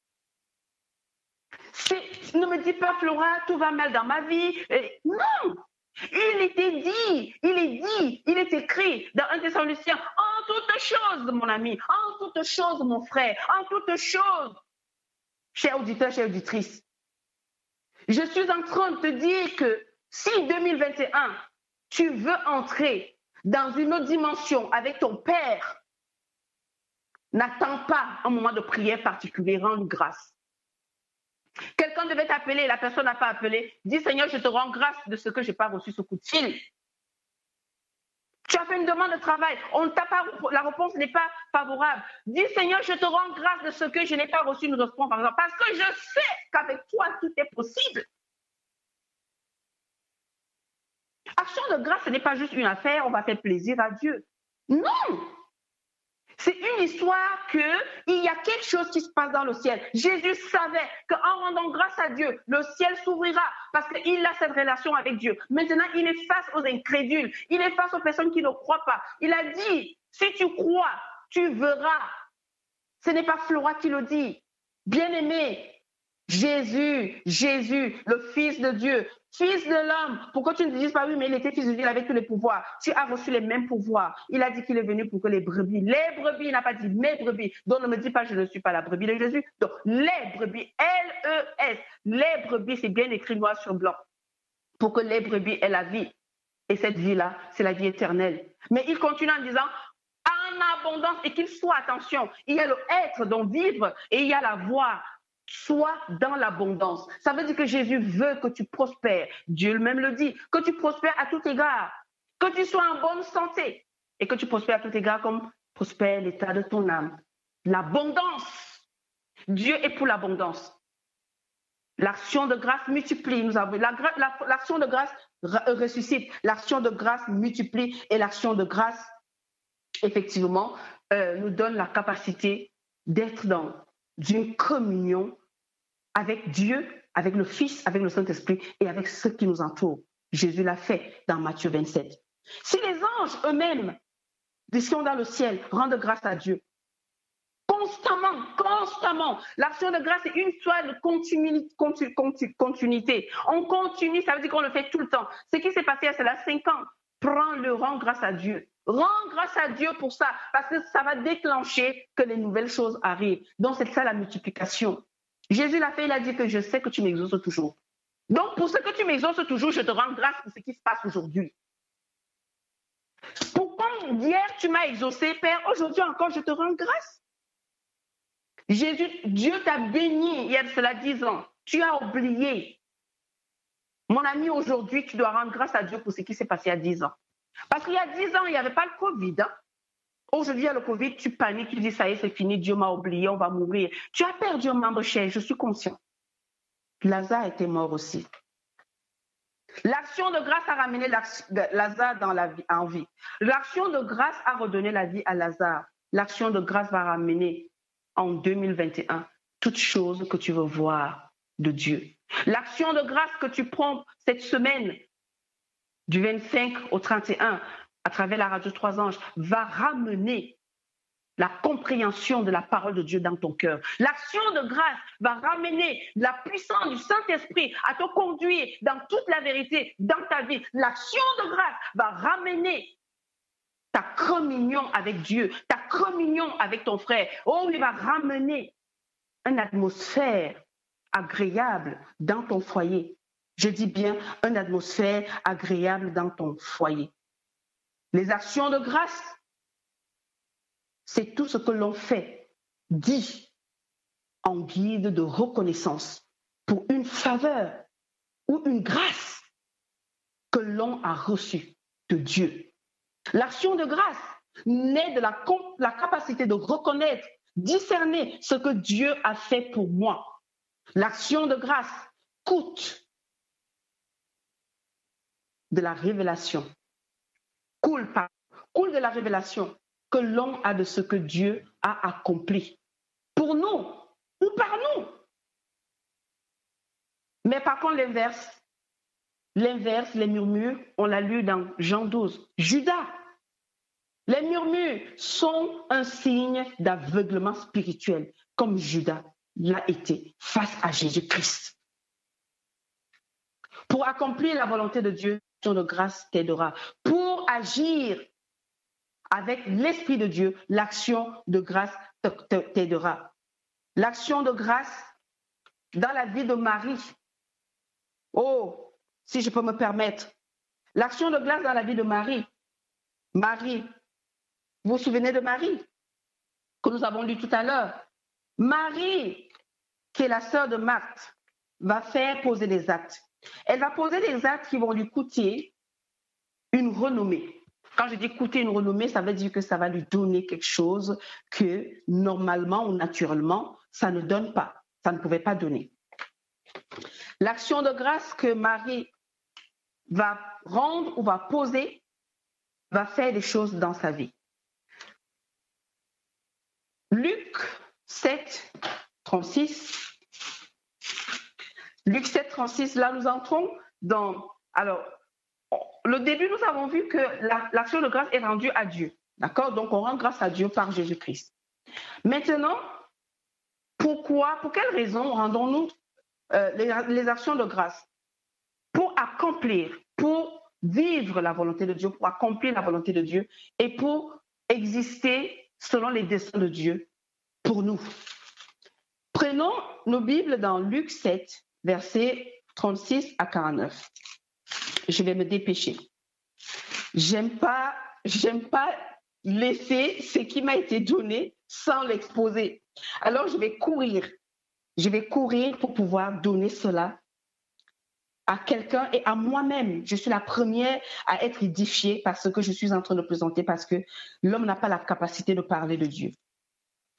Ne me dis pas, Flora, tout va mal dans ma vie. Non! Il est écrit dans 1 Thessaloniciens, en toutes choses, mon ami, en toutes choses, mon frère, en toutes choses, cher auditeur, chère auditrice. Je suis en train de te dire que si 2021, tu veux entrer dans une autre dimension avec ton Père, n'attends pas un moment de prière particulier, rends grâce. Quelqu'un devait t'appeler, la personne n'a pas appelé. Dis, Seigneur, je te rends grâce de ce que je n'ai pas reçu ce coup de fil. Tu as fait une demande de travail, la réponse n'est pas favorable. Dis Seigneur, je te rends grâce de ce que je n'ai pas reçu une réponse favorable parce que je sais qu'avec toi, tout est possible. Action de grâce, ce n'est pas juste une affaire, on va faire plaisir à Dieu. Non! C'est une histoire qu'il y a quelque chose qui se passe dans le ciel. Jésus savait qu'en rendant grâce à Dieu, le ciel s'ouvrira parce qu'il a cette relation avec Dieu. Maintenant, il est face aux incrédules. Il est face aux personnes qui ne croient pas. Il a dit, si tu crois, tu verras. Ce n'est pas Flora qui le dit. Bien-aimé, Jésus, le Fils de Dieu, Fils de l'homme. Pourquoi tu ne dises pas oui, mais il était Fils de Dieu, il avait tous les pouvoirs. Tu as reçu les mêmes pouvoirs. Il a dit qu'il est venu pour que les brebis, il n'a pas dit mes brebis. Donc ne me dis pas je ne suis pas la brebis de Jésus. Donc les brebis, L-E-S, les brebis, c'est bien écrit noir sur blanc. Pour que les brebis aient la vie. Et cette vie-là, c'est la vie éternelle. Mais il continue en disant en abondance et qu'il soit, attention, il y a le être, donc vivre, et il y a la voir. Sois dans l'abondance. Ça veut dire que Jésus veut que tu prospères. Dieu lui-même le dit, que tu prospères à tout égard, que tu sois en bonne santé et que tu prospères à tout égard comme prospère l'état de ton âme. L'abondance. Dieu est pour l'abondance. L'action de grâce multiplie. L'action de grâce ressuscite. L'action de grâce multiplie et l'action de grâce, effectivement, nous donne la capacité d'être dans une communion avec Dieu, avec le Fils, avec le Saint-Esprit et avec ceux qui nous entourent. Jésus l'a fait dans Matthieu 27. Si les anges eux-mêmes, qui sont dans le ciel, rendent grâce à Dieu, constamment, l'action de grâce est une histoire de continuité. On continue, ça veut dire qu'on le fait tout le temps. Ce qui s'est passé à cela 5 ans, rends grâce à Dieu. Rends grâce à Dieu pour ça, parce que ça va déclencher que les nouvelles choses arrivent. Donc, c'est ça la multiplication. Jésus l'a fait, il a dit que je sais que tu m'exauces toujours. Donc, pour ce que tu m'exauces toujours, je te rends grâce pour ce qui se passe aujourd'hui. Pourquoi hier tu m'as exaucé, Père, aujourd'hui encore je te rends grâce. Dieu t'a béni il y a de cela 10 ans. Tu as oublié. Mon ami, aujourd'hui, tu dois rendre grâce à Dieu pour ce qui s'est passé il y a 10 ans. Parce qu'il y a 10 ans, il n'y avait pas le Covid. Hein? Aujourd'hui, il y a le Covid, tu paniques, tu dis ça y est, c'est fini, Dieu m'a oublié, on va mourir. Tu as perdu un membre cher, je suis conscient. Lazare était mort aussi. L'action de grâce a ramené Lazare en vie. L'action de grâce a redonné la vie à Lazare. L'action de grâce va ramener en 2021 toutes choses que tu veux voir de Dieu. L'action de grâce que tu prends cette semaine, du 25 au 31, à travers la radio 3 anges, va ramener la compréhension de la parole de Dieu dans ton cœur. L'action de grâce va ramener la puissance du Saint-Esprit à te conduire dans toute la vérité dans ta vie. L'action de grâce va ramener ta communion avec Dieu, ta communion avec ton frère. Oh, il va ramener une atmosphère agréable dans ton foyer. Je dis bien une atmosphère agréable dans ton foyer. Les actions de grâce, c'est tout ce que l'on fait, dit, en guide de reconnaissance pour une faveur ou une grâce que l'on a reçue de Dieu. L'action de grâce naît de la capacité de reconnaître, discerner ce que Dieu a fait pour moi. L'action de grâce coûte de la révélation, coule de la révélation que l'on a de ce que Dieu a accompli pour nous ou par nous. Mais par contre, l'inverse, les murmures, on l'a lu dans Jean 12. Judas, les murmures sont un signe d'aveuglement spirituel, comme Judas l'a été face à Jésus-Christ. Pour accomplir la volonté de Dieu, l'action de grâce t'aidera. Pour agir avec l'Esprit de Dieu, l'action de grâce t'aidera. L'action de grâce dans la vie de Marie. Oh, si je peux me permettre. L'action de grâce dans la vie de Marie. Marie, vous vous souvenez de Marie que nous avons lu tout à l'heure? Marie, qui est la sœur de Marthe, va faire poser des actes. Elle va poser des actes qui vont lui coûter une renommée. Quand je dis coûter une renommée, ça veut dire que ça va lui donner quelque chose que normalement ou naturellement, ça ne donne pas, ça ne pouvait pas donner. L'action de grâce que Marie va rendre ou va poser va faire des choses dans sa vie. Luc 7, 36. Luc 7, 36, là nous entrons dans... Alors, le début, nous avons vu que l'action de grâce est rendue à Dieu. D'accord? Donc, on rend grâce à Dieu par Jésus-Christ. Maintenant, pour quelles raisons rendons-nous les actions de grâce? Pour accomplir, pour vivre la volonté de Dieu, pour accomplir la volonté de Dieu et pour exister selon les desseins de Dieu pour nous. Prenons nos Bibles dans Luc 7, versets 36 à 49. Je vais me dépêcher. J'aime pas laisser ce qui m'a été donné sans l'exposer. Alors, je vais courir. Je vais courir pour pouvoir donner cela à quelqu'un et à moi-même. Je suis la première à être édifiée par ce que je suis en train de présenter parce que l'homme n'a pas la capacité de parler de Dieu.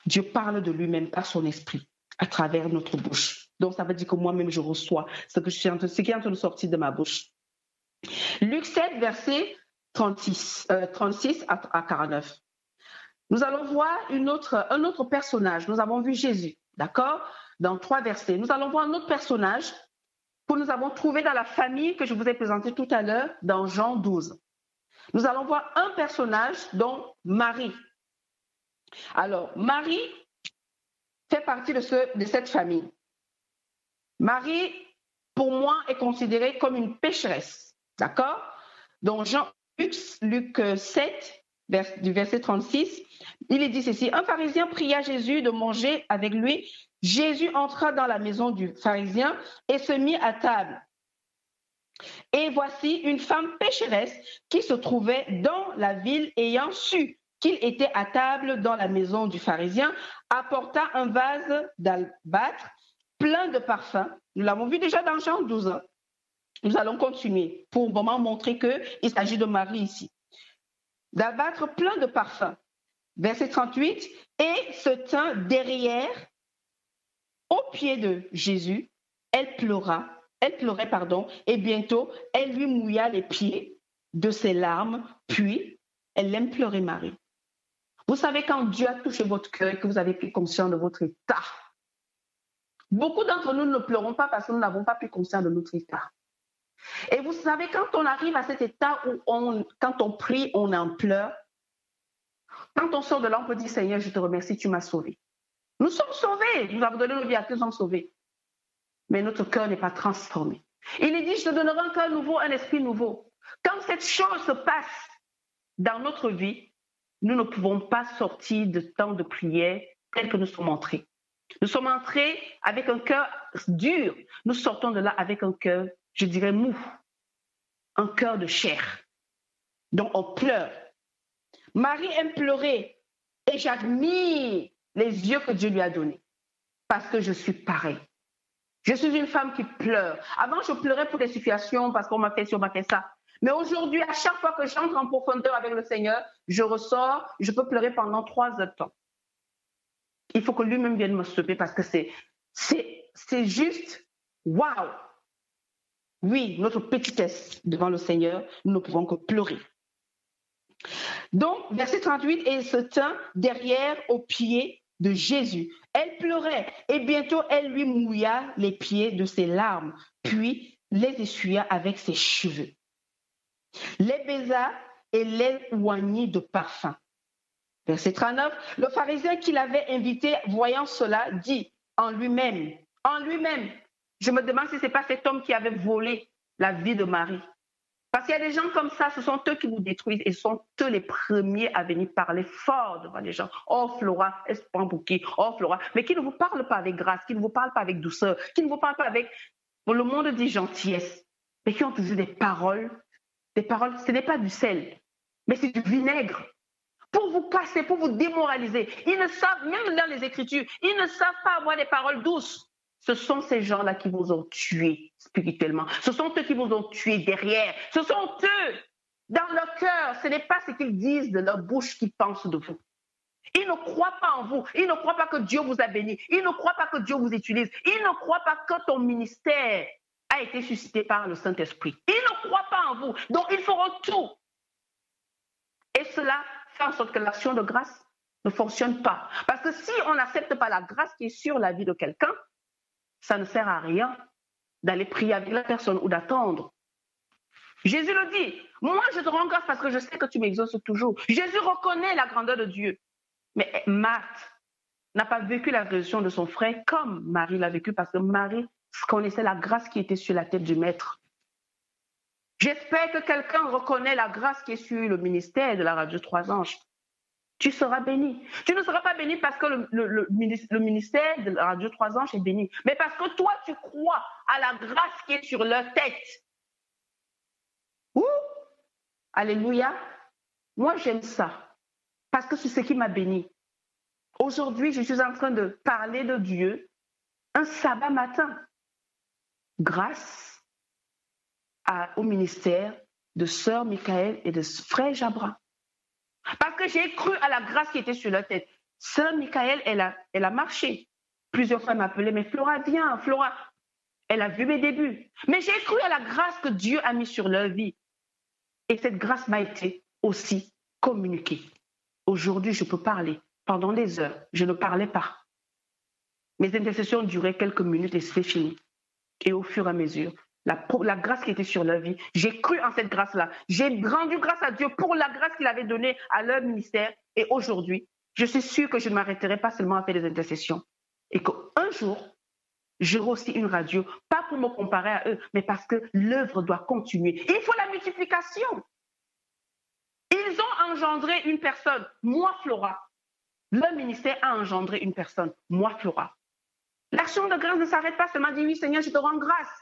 Dieu parle de lui-même par son esprit à travers notre bouche. Donc, ça veut dire que moi-même, je reçois ce qui est en train de sortir de ma bouche. Luc 7, verset 36 à 49. Nous allons voir un autre personnage. Nous avons vu Jésus, d'accord? Dans 3 versets. Nous allons voir un autre personnage que nous avons trouvé dans la famille que je vous ai présenté tout à l'heure dans Jean 12. Nous allons voir un personnage, dont Marie. Alors, Marie fait partie de cette famille. Marie, pour moi, est considérée comme une pécheresse. D'accord? Donc, Luc 7, du verset 36, il est dit ceci. Un pharisien pria Jésus de manger avec lui. Jésus entra dans la maison du pharisien et se mit à table. Et voici une femme pécheresse qui se trouvait dans la ville, ayant su qu'il était à table dans la maison du pharisien, apporta un vase d'albâtre plein de parfums. Nous l'avons vu déjà dans Jean 12. Nous allons continuer pour vraiment montrer qu'il s'agit de Marie ici. D'albâtre plein de parfums. Verset 38. Et se tint derrière, au pied de Jésus. Elle pleurait, et bientôt, elle lui mouilla les pieds de ses larmes, puis elle l'aime pleurer Marie. Vous savez, quand Dieu a touché votre cœur et que vous avez pris conscience de votre état, beaucoup d'entre nous ne pleurons pas parce que nous n'avons pas pris conscience de notre état. Et vous savez, quand on arrive à cet état où quand on prie, on en pleure, quand on sort de là, on peut dire, Seigneur, je te remercie, tu m'as sauvé. Nous sommes sauvés, nous avons donné nos vies à tous, nous sommes sauvés. Mais notre cœur n'est pas transformé. Il est dit, je te donnerai un cœur nouveau, un esprit nouveau. Quand cette chose se passe dans notre vie, nous ne pouvons pas sortir de temps de prière tel que nous sommes entrés. Nous sommes entrés avec un cœur dur. Nous sortons de là avec un cœur, je dirais, mou. Un cœur de chair. Donc on pleure. Marie aime pleurer et j'admire les yeux que Dieu lui a donnés parce que je suis pareil. Je suis une femme qui pleure. Avant, je pleurais pour des situations parce qu'on m'a fait ci, on m'a fait ça. Mais aujourd'hui, à chaque fois que j'entre en profondeur avec le Seigneur, je ressors, je peux pleurer pendant 3 heures de temps. Il faut que lui-même vienne me stopper parce que c'est juste waouh. Oui, notre petitesse devant le Seigneur, nous ne pouvons que pleurer. Donc, verset 38, et se tint derrière aux pieds de Jésus. Elle pleurait et bientôt elle lui mouilla les pieds de ses larmes, puis les essuya avec ses cheveux. Les baisa et les oignit de parfum. Verset 39, le pharisien qui l'avait invité, voyant cela, dit en lui-même, je me demande si ce n'est pas cet homme qui avait volé la vie de Marie. Parce qu'il y a des gens comme ça, ce sont eux qui vous détruisent et sont eux les premiers à venir parler fort devant les gens. Oh Flora, est-ce pas pour qui? Oh Flora, mais qui ne vous parle pas avec grâce, qui ne vous parle pas avec douceur, qui ne vous parle pas avec, le monde dit gentillesse, mais qui ont toujours des paroles, ce n'est pas du sel, mais c'est du vinaigre. Pour vous casser, pour vous démoraliser. Ils ne savent, même dans les Écritures, ils ne savent pas avoir des paroles douces. Ce sont ces gens-là qui vous ont tués spirituellement. Ce sont eux qui vous ont tués derrière. Ce sont eux Dans leur cœur, ce n'est pas ce qu'ils disent de leur bouche qu'ils pensent de vous. Ils ne croient pas en vous. Ils ne croient pas que Dieu vous a béni. Ils ne croient pas que Dieu vous utilise. Ils ne croient pas que ton ministère a été suscité par le Saint-Esprit. Ils ne croient pas en vous. Donc, ils feront tout. Et cela fait en sorte que l'action de grâce ne fonctionne pas. Parce que si on n'accepte pas la grâce qui est sur la vie de quelqu'un, ça ne sert à rien d'aller prier avec la personne ou d'attendre. Jésus le dit, moi je te rends grâce parce que je sais que tu m'exauces toujours. Jésus reconnaît la grandeur de Dieu. Mais Marthe n'a pas vécu la résurrection de son frère comme Marie l'a vécu parce que Marie connaissait la grâce qui était sur la tête du Maître. J'espère que quelqu'un reconnaît la grâce qui est sur le ministère de la Radio 3 Anges. Tu seras béni. Tu ne seras pas béni parce que le ministère de la Radio 3 Anges est béni, mais parce que toi, tu crois à la grâce qui est sur leur tête. Ouh! Alléluia. Moi, j'aime ça parce que c'est ce qui m'a béni. Aujourd'hui, je suis en train de parler de Dieu un sabbat matin grâce au ministère de sœur Michael et de frère Jabra. Parce que j'ai cru à la grâce qui était sur leur tête. Sœur Michael, elle a marché. Plusieurs fois, elle m'appelait, mais Flora, viens, Flora. Elle a vu mes débuts. Mais j'ai cru à la grâce que Dieu a mis sur leur vie. Et cette grâce m'a été aussi communiquée. Aujourd'hui, je peux parler. Pendant des heures, je ne parlais pas. Mes intercessions duraient quelques minutes et c'est fini. Et au fur et à mesure, la grâce qui était sur leur vie, j'ai cru en cette grâce-là. J'ai rendu grâce à Dieu pour la grâce qu'il avait donnée à leur ministère. Et aujourd'hui, je suis sûre que je ne m'arrêterai pas seulement à faire des intercessions. Et qu'un jour, j'aurai aussi une radio, pas pour me comparer à eux, mais parce que l'œuvre doit continuer. Il faut la multiplication. Ils ont engendré une personne, moi Flora. Leur ministère a engendré une personne, moi Flora. L'action de grâce ne s'arrête pas seulement à dire oui Seigneur, je te rends grâce.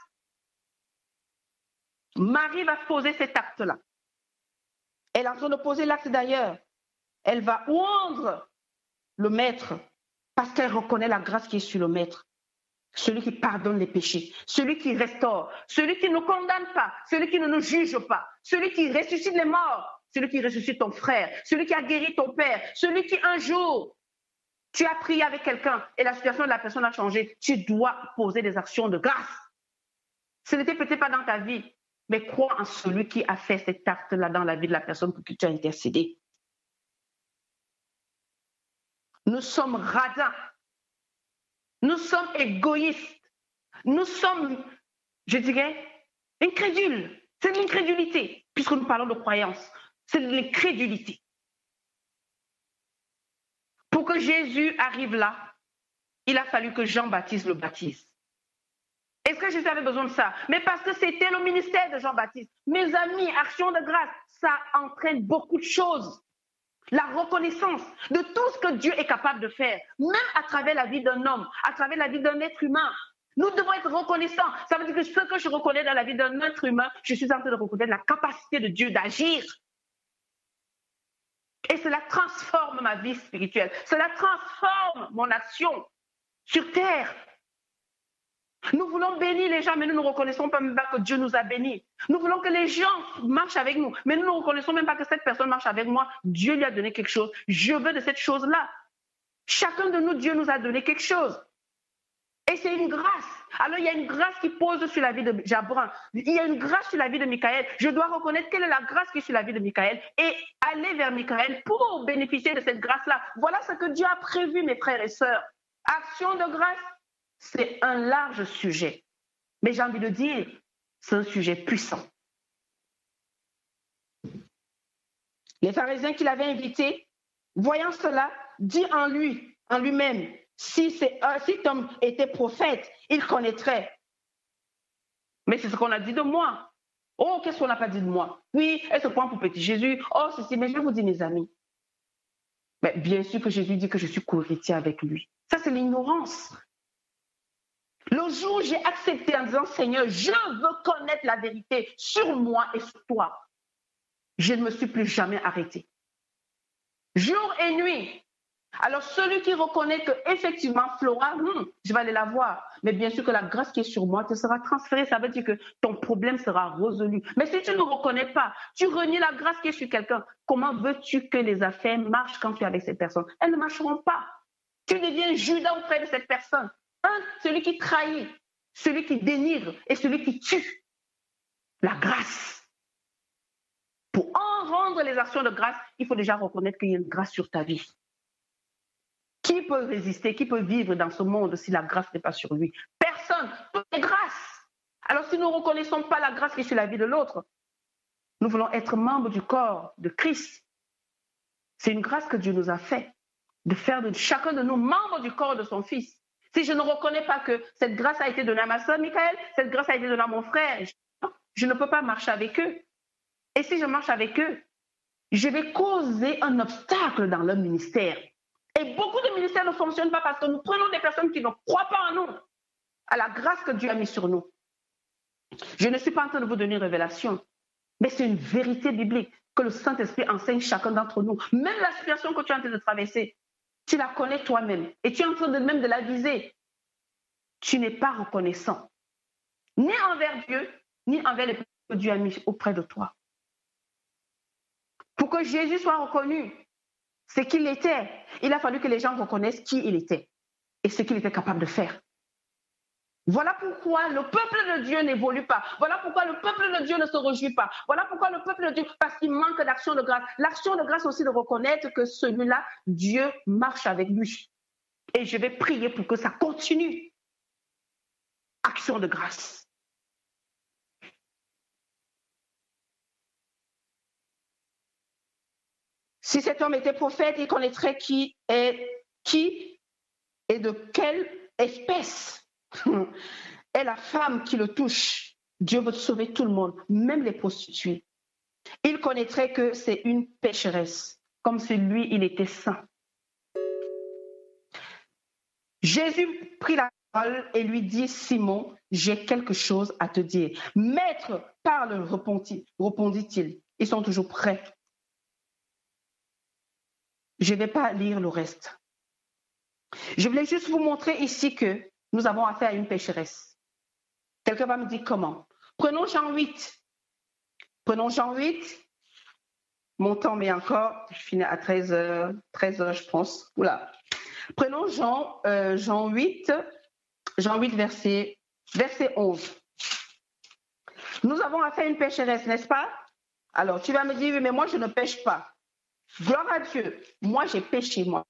Marie va poser cet acte-là. Elle est en train de poser l'acte d'ailleurs. Elle va oindre le Maître parce qu'elle reconnaît la grâce qui est sur le Maître. Celui qui pardonne les péchés, celui qui restaure, celui qui ne condamne pas, celui qui ne nous juge pas, celui qui ressuscite les morts, celui qui ressuscite ton frère, celui qui a guéri ton père, celui qui un jour, tu as prié avec quelqu'un et la situation de la personne a changé, tu dois poser des actions de grâce. Ce n'était peut-être pas dans ta vie, mais crois en celui qui a fait cet acte-là dans la vie de la personne pour qui tu as intercédé. Nous sommes radins. Nous sommes égoïstes. Nous sommes, je dirais, incrédules. C'est de l'incrédulité, puisque nous parlons de croyance. C'est de l'incrédulité. Pour que Jésus arrive là, il a fallu que Jean-Baptiste le baptise. Est-ce que Jésus avait besoin de ça? Mais parce que c'était le ministère de Jean-Baptiste. Mes amis, action de grâce, ça entraîne beaucoup de choses. La reconnaissance de tout ce que Dieu est capable de faire, même à travers la vie d'un homme, à travers la vie d'un être humain. Nous devons être reconnaissants. Ça veut dire que ce que je reconnais dans la vie d'un être humain, je suis en train de reconnaître la capacité de Dieu d'agir. Et cela transforme ma vie spirituelle. Cela transforme mon action sur terre. Nous voulons bénir les gens, mais nous ne reconnaissons pas même pas que Dieu nous a bénis. Nous voulons que les gens marchent avec nous, mais nous ne reconnaissons même pas que cette personne marche avec moi. Dieu lui a donné quelque chose. Je veux de cette chose-là. Chacun de nous, Dieu nous a donné quelque chose. Et c'est une grâce. Alors, il y a une grâce qui pose sur la vie de Jabran. Il y a une grâce sur la vie de Michael. Je dois reconnaître quelle est la grâce qui est sur la vie de Michael et aller vers Michael pour bénéficier de cette grâce-là. Voilà ce que Dieu a prévu, mes frères et sœurs. Action de grâce, c'est un large sujet. Mais j'ai envie de dire, c'est un sujet puissant. Les pharisiens qui l'avaient invité, voyant cela, dit en lui-même, si cet homme était prophète, il connaîtrait. Mais c'est ce qu'on a dit de moi. Oh, qu'est-ce qu'on n'a pas dit de moi? Oui, elle se prend pour petit Jésus. Oh, ceci, mais je vais vous dire, mes amis. Mais bien sûr que Jésus dit que je suis co-héritier avec lui. Ça, c'est l'ignorance. Le jour où j'ai accepté en disant, Seigneur, je veux connaître la vérité sur moi et sur toi, je ne me suis plus jamais arrêtée. Jour et nuit, Alors, celui qui reconnaît qu'effectivement, Flora, je vais aller la voir. Mais bien sûr que la grâce qui est sur moi te sera transférée. Ça veut dire que ton problème sera résolu. Mais si tu ne reconnais pas, tu renies la grâce qui est sur quelqu'un, comment veux-tu que les affaires marchent quand tu es avec cette personne? Elles ne marcheront pas. Tu deviens Judas auprès de cette personne. Celui qui trahit, celui qui dénigre et celui qui tue. La grâce. Pour en rendre les actions de grâce, il faut déjà reconnaître qu'il y a une grâce sur ta vie. Qui peut résister, qui peut vivre dans ce monde si la grâce n'est pas sur lui? Personne. Tout est grâce. Alors si nous ne reconnaissons pas la grâce qui est sur la vie de l'autre, nous voulons être membres du corps de Christ. C'est une grâce que Dieu nous a fait, de faire de chacun de nous membres du corps de son Fils. Si je ne reconnais pas que cette grâce a été donnée à ma soeur Michael, cette grâce a été donnée à mon frère, je ne peux pas marcher avec eux. Et si je marche avec eux, je vais causer un obstacle dans leur ministère. Et beaucoup de ministères ne fonctionnent pas parce que nous prenons des personnes qui ne croient pas en nous, à la grâce que Dieu a mise sur nous. Je ne suis pas en train de vous donner une révélation, mais c'est une vérité biblique que le Saint-Esprit enseigne chacun d'entre nous. Même la situation que tu es en train de traverser, tu la connais toi-même et tu es en train de même de la viser. Tu n'es pas reconnaissant, ni envers Dieu, ni envers les personnes que Dieu a mis auprès de toi. Pour que Jésus soit reconnu, c'est qui il était. Il a fallu que les gens reconnaissent qui il était et ce qu'il était capable de faire. Voilà pourquoi le peuple de Dieu n'évolue pas. Voilà pourquoi le peuple de Dieu ne se réjouit pas. Voilà pourquoi le peuple de Dieu, parce qu'il manque d'action de grâce. L'action de grâce aussi de reconnaître que celui-là, Dieu marche avec lui. Et je vais prier pour que ça continue. Action de grâce. Si cet homme était prophète, il connaîtrait qui et de quelle espèce est la femme qui le touche. Dieu veut sauver tout le monde, même les prostituées. Il connaîtrait que c'est une pécheresse, comme si lui, il était saint. Jésus prit la parole et lui dit, Simon, j'ai quelque chose à te dire. Maître, parle, répondit-il. Ils sont toujours prêts. Je ne vais pas lire le reste. Je voulais juste vous montrer ici que nous avons affaire à une pécheresse. Quelqu'un va me dire comment. Prenons Jean 8. Prenons Jean 8. Mon temps met encore, je finis à 13h, je pense. Oula. Prenons Jean 8, verset 11. Nous avons affaire à une pécheresse, n'est-ce pas? Alors, tu vas me dire, oui, mais moi, je ne pêche pas. Gloire à Dieu. Moi, j'ai péché, moi.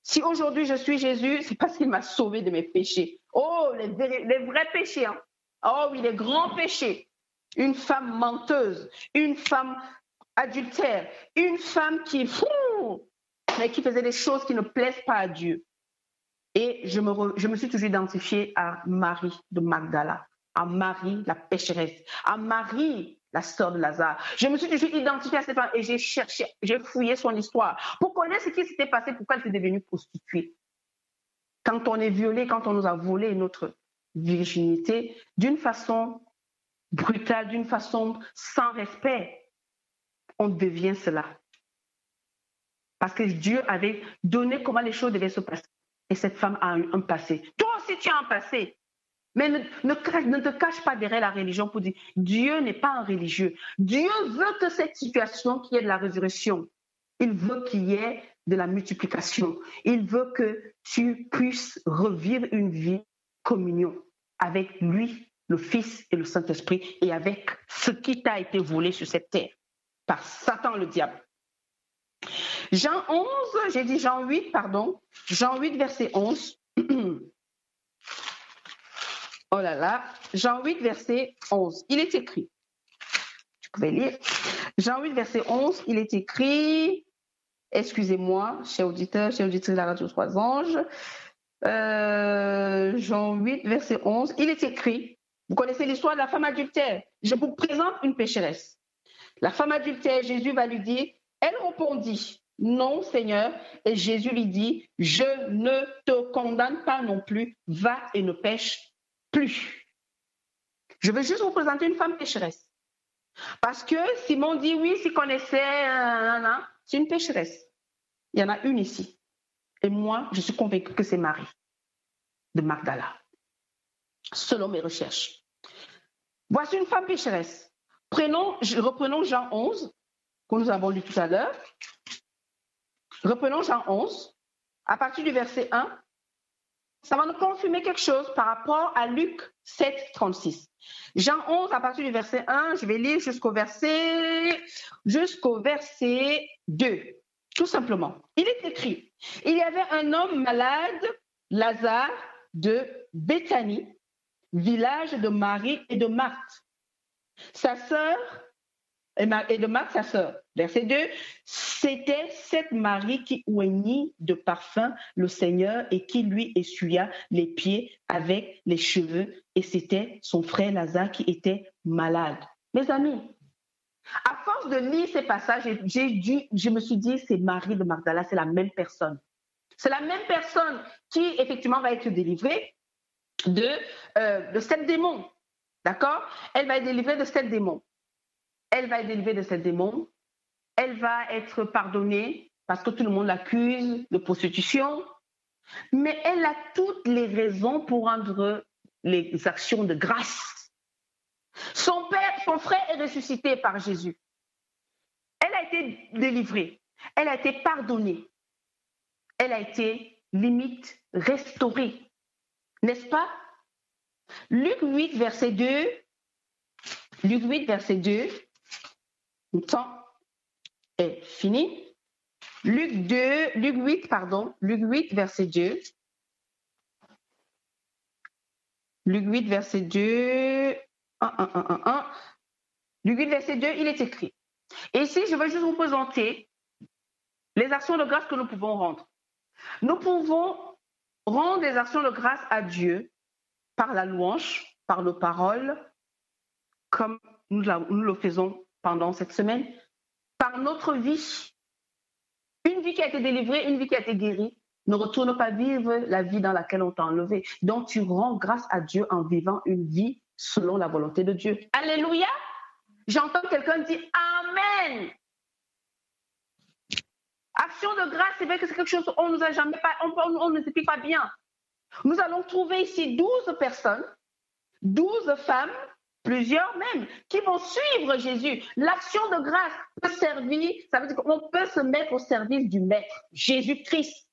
Si aujourd'hui je suis Jésus, c'est parce qu'il m'a sauvé de mes péchés. Oh, les vrais péchés. Hein. Oh oui, les grands péchés. Une femme menteuse, une femme adultère, une femme qui faisait des choses qui ne plaisent pas à Dieu. Et je me suis toujours identifiée à Marie de Magdala, à Marie la pécheresse, à Marie la sœur de Lazare. Je me suis toujours identifiée à cette femme et j'ai cherché, j'ai fouillé son histoire pour connaître ce qui s'était passé, pourquoi elle était devenue prostituée. Quand on est violé, quand on nous a volé notre virginité, d'une façon brutale, d'une façon sans respect, on devient cela. Parce que Dieu avait donné comment les choses devaient se passer. Et cette femme a un passé. Toi aussi, tu as un passé. Mais ne te cache pas derrière la religion pour dire Dieu n'est pas un religieux. Dieu veut que cette situation qui est de la résurrection, il veut qu'il y ait de la multiplication. Il veut que tu puisses revivre une vie communion avec lui, le Fils et le Saint-Esprit, et avec ce qui t'a été volé sur cette terre par Satan le diable. Jean 8, verset 11. Oh là là, Jean 8, verset 11, il est écrit, je pouvais lire, Jean 8, verset 11, il est écrit, excusez-moi, chers auditeurs de la Radio 3 Anges, Jean 8, verset 11, il est écrit, vous connaissez l'histoire de la femme adultère, je vous présente une pécheresse. La femme adultère, Jésus va lui dire, elle répondit, non Seigneur, et Jésus lui dit, je ne te condamne pas non plus, va et ne pêche plus. Je veux juste vous présenter une femme pécheresse. Parce que Simon dit oui, s'il connaissait, c'est une pécheresse. Il y en a une ici. Et moi, je suis convaincue que c'est Marie de Magdala, selon mes recherches. Voici une femme pécheresse. Reprenons Jean 11, que nous avons lu tout à l'heure. Reprenons Jean 11, à partir du verset 1. Ça va nous confirmer quelque chose par rapport à Luc 7, 36. Jean 11, à partir du verset 1, je vais lire jusqu'au verset 2, tout simplement. Il est écrit, il y avait un homme malade, Lazare, de Béthanie, village de Marie et de Marthe, sa sœur, et de Marthe, sa sœur. Verset 2, c'était cette Marie qui oignit de parfum le Seigneur et qui lui essuya les pieds avec les cheveux, et c'était son frère Lazare qui était malade. Mes amis, à force de lire ces passages, je me suis dit, c'est Marie de Magdala, c'est la même personne. C'est la même personne qui, effectivement, va être délivrée de 7 démons. D'accord? Elle va être délivrée de 7 démons. Elle va être délivrée de 7 démons. Elle va être pardonnée parce que tout le monde l'accuse de prostitution. Mais elle a toutes les raisons pour rendre les actions de grâce. Son frère est ressuscité par Jésus. Elle a été délivrée. Elle a été pardonnée. Elle a été limite restaurée. N'est-ce pas? Luc 8, verset 2. Luc 8, verset 2. Le temps est fini. Luc 8, verset 2. Luc 8, verset 2. Luc 8, verset 2, il est écrit. Et ici, je vais juste vous présenter les actions de grâce que nous pouvons rendre. Nous pouvons rendre des actions de grâce à Dieu par la louange, par nos paroles, comme nous le faisons pendant cette semaine, par notre vie. Une vie qui a été délivrée, une vie qui a été guérie, ne retourne pas vivre la vie dans laquelle on t'a enlevé. Donc, tu rends grâce à Dieu en vivant une vie selon la volonté de Dieu. Alléluia! J'entends quelqu'un dire Amen. Action de grâce, c'est vrai que c'est quelque chose qu'on nous a jamais pas, on ne s'explique pas bien. Nous allons trouver ici 12 personnes, 12 femmes, plusieurs même, qui vont suivre Jésus. L'action de grâce peut servir, ça veut dire qu'on peut se mettre au service du Maître, Jésus-Christ.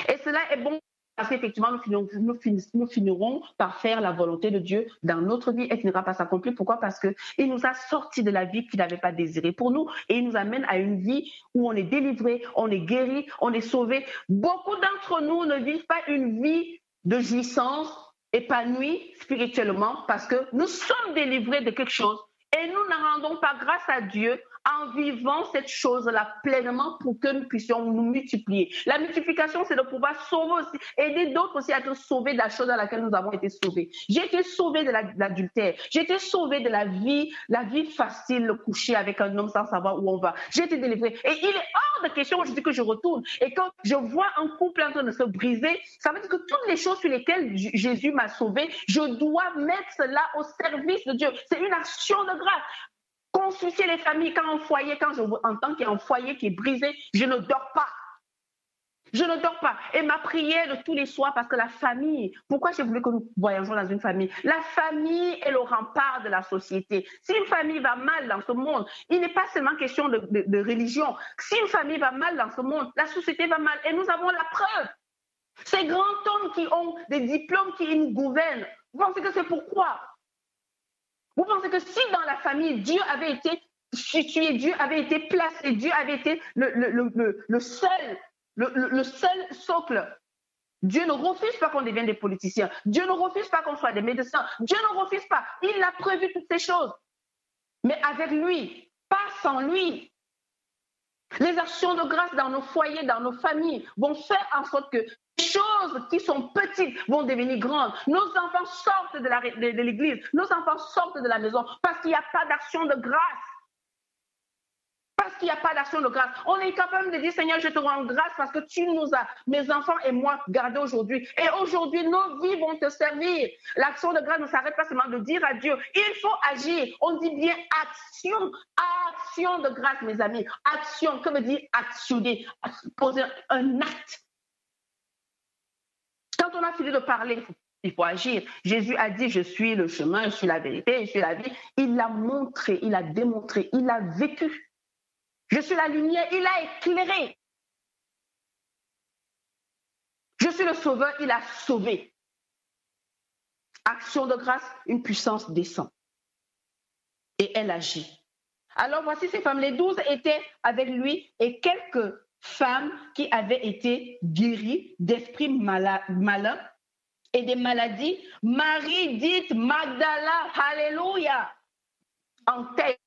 Et cela est bon parce qu'effectivement, nous finirons par faire la volonté de Dieu dans notre vie. Elle ne finira pas s'accomplir. Pourquoi? Parce qu'il nous a sortis de la vie qu'il n'avait pas désirée pour nous et il nous amène à une vie où on est délivré, on est guéri, on est sauvé. Beaucoup d'entre nous ne vivent pas une vie de jouissance épanouie spirituellement parce que nous sommes délivrés de quelque chose et nous ne rendons pas grâce à Dieu en vivant cette chose-là pleinement pour que nous puissions nous multiplier. La multiplication, c'est de pouvoir sauver aussi, aider d'autres aussi à être sauvés de la chose dans laquelle nous avons été sauvés. J'ai été sauvée de l'adultère. J'ai été sauvée de la vie facile, le coucher avec un homme sans savoir où on va. J'ai été délivrée. Et il est hors de question aujourd'hui que je retourne. Et quand je vois un couple en train de se briser, ça veut dire que toutes les choses sur lesquelles Jésus m'a sauvée, je dois mettre cela au service de Dieu. C'est une action de grâce. Consulter les familles quand je entends qu'il y a un foyer qui est brisé, je ne dors pas. Je ne dors pas. Et ma prière de tous les soirs, parce que la famille, pourquoi j'ai voulu que nous voyageons dans une famille? La famille est le rempart de la société. Si une famille va mal dans ce monde, il n'est pas seulement question de religion. Si une famille va mal dans ce monde, la société va mal. Et nous avons la preuve. Ces grands hommes qui ont des diplômes qui nous gouvernent, vous pensez que c'est pourquoi? Vous pensez que si dans la famille, Dieu avait été situé, Dieu avait été placé, Dieu avait été le seul socle, Dieu ne refuse pas qu'on devienne des politiciens, Dieu ne refuse pas qu'on soit des médecins, Dieu ne refuse pas, il a prévu toutes ces choses. Mais avec lui, pas sans lui. Les actions de grâce dans nos foyers, dans nos familles vont faire en sorte que les choses qui sont petites vont devenir grandes. Nos enfants sortent de l'église, nos enfants sortent de la maison parce qu'il n'y a pas d'action de grâce. Parce qu'il n'y a pas d'action de grâce. On est capable de dire, Seigneur, je te rends grâce parce que tu nous as, mes enfants et moi, gardés aujourd'hui. Et aujourd'hui, nos vies vont te servir. L'action de grâce ne s'arrête pas seulement de dire à Dieu. Il faut agir. On dit bien action. Action de grâce, mes amis. Action. Que veut dire actionner? Poser un acte. Quand on a fini de parler, il faut agir. Jésus a dit, je suis le chemin, je suis la vérité, je suis la vie. Il l'a montré, il a démontré, il a vécu. Je suis la lumière, il a éclairé. Je suis le sauveur, il a sauvé. Action de grâce, une puissance descend. Et elle agit. Alors voici ces femmes. Les 12 étaient avec lui et quelques femmes qui avaient été guéries d'esprits malins et des maladies. Marie dite Magdala, Alléluia, en tête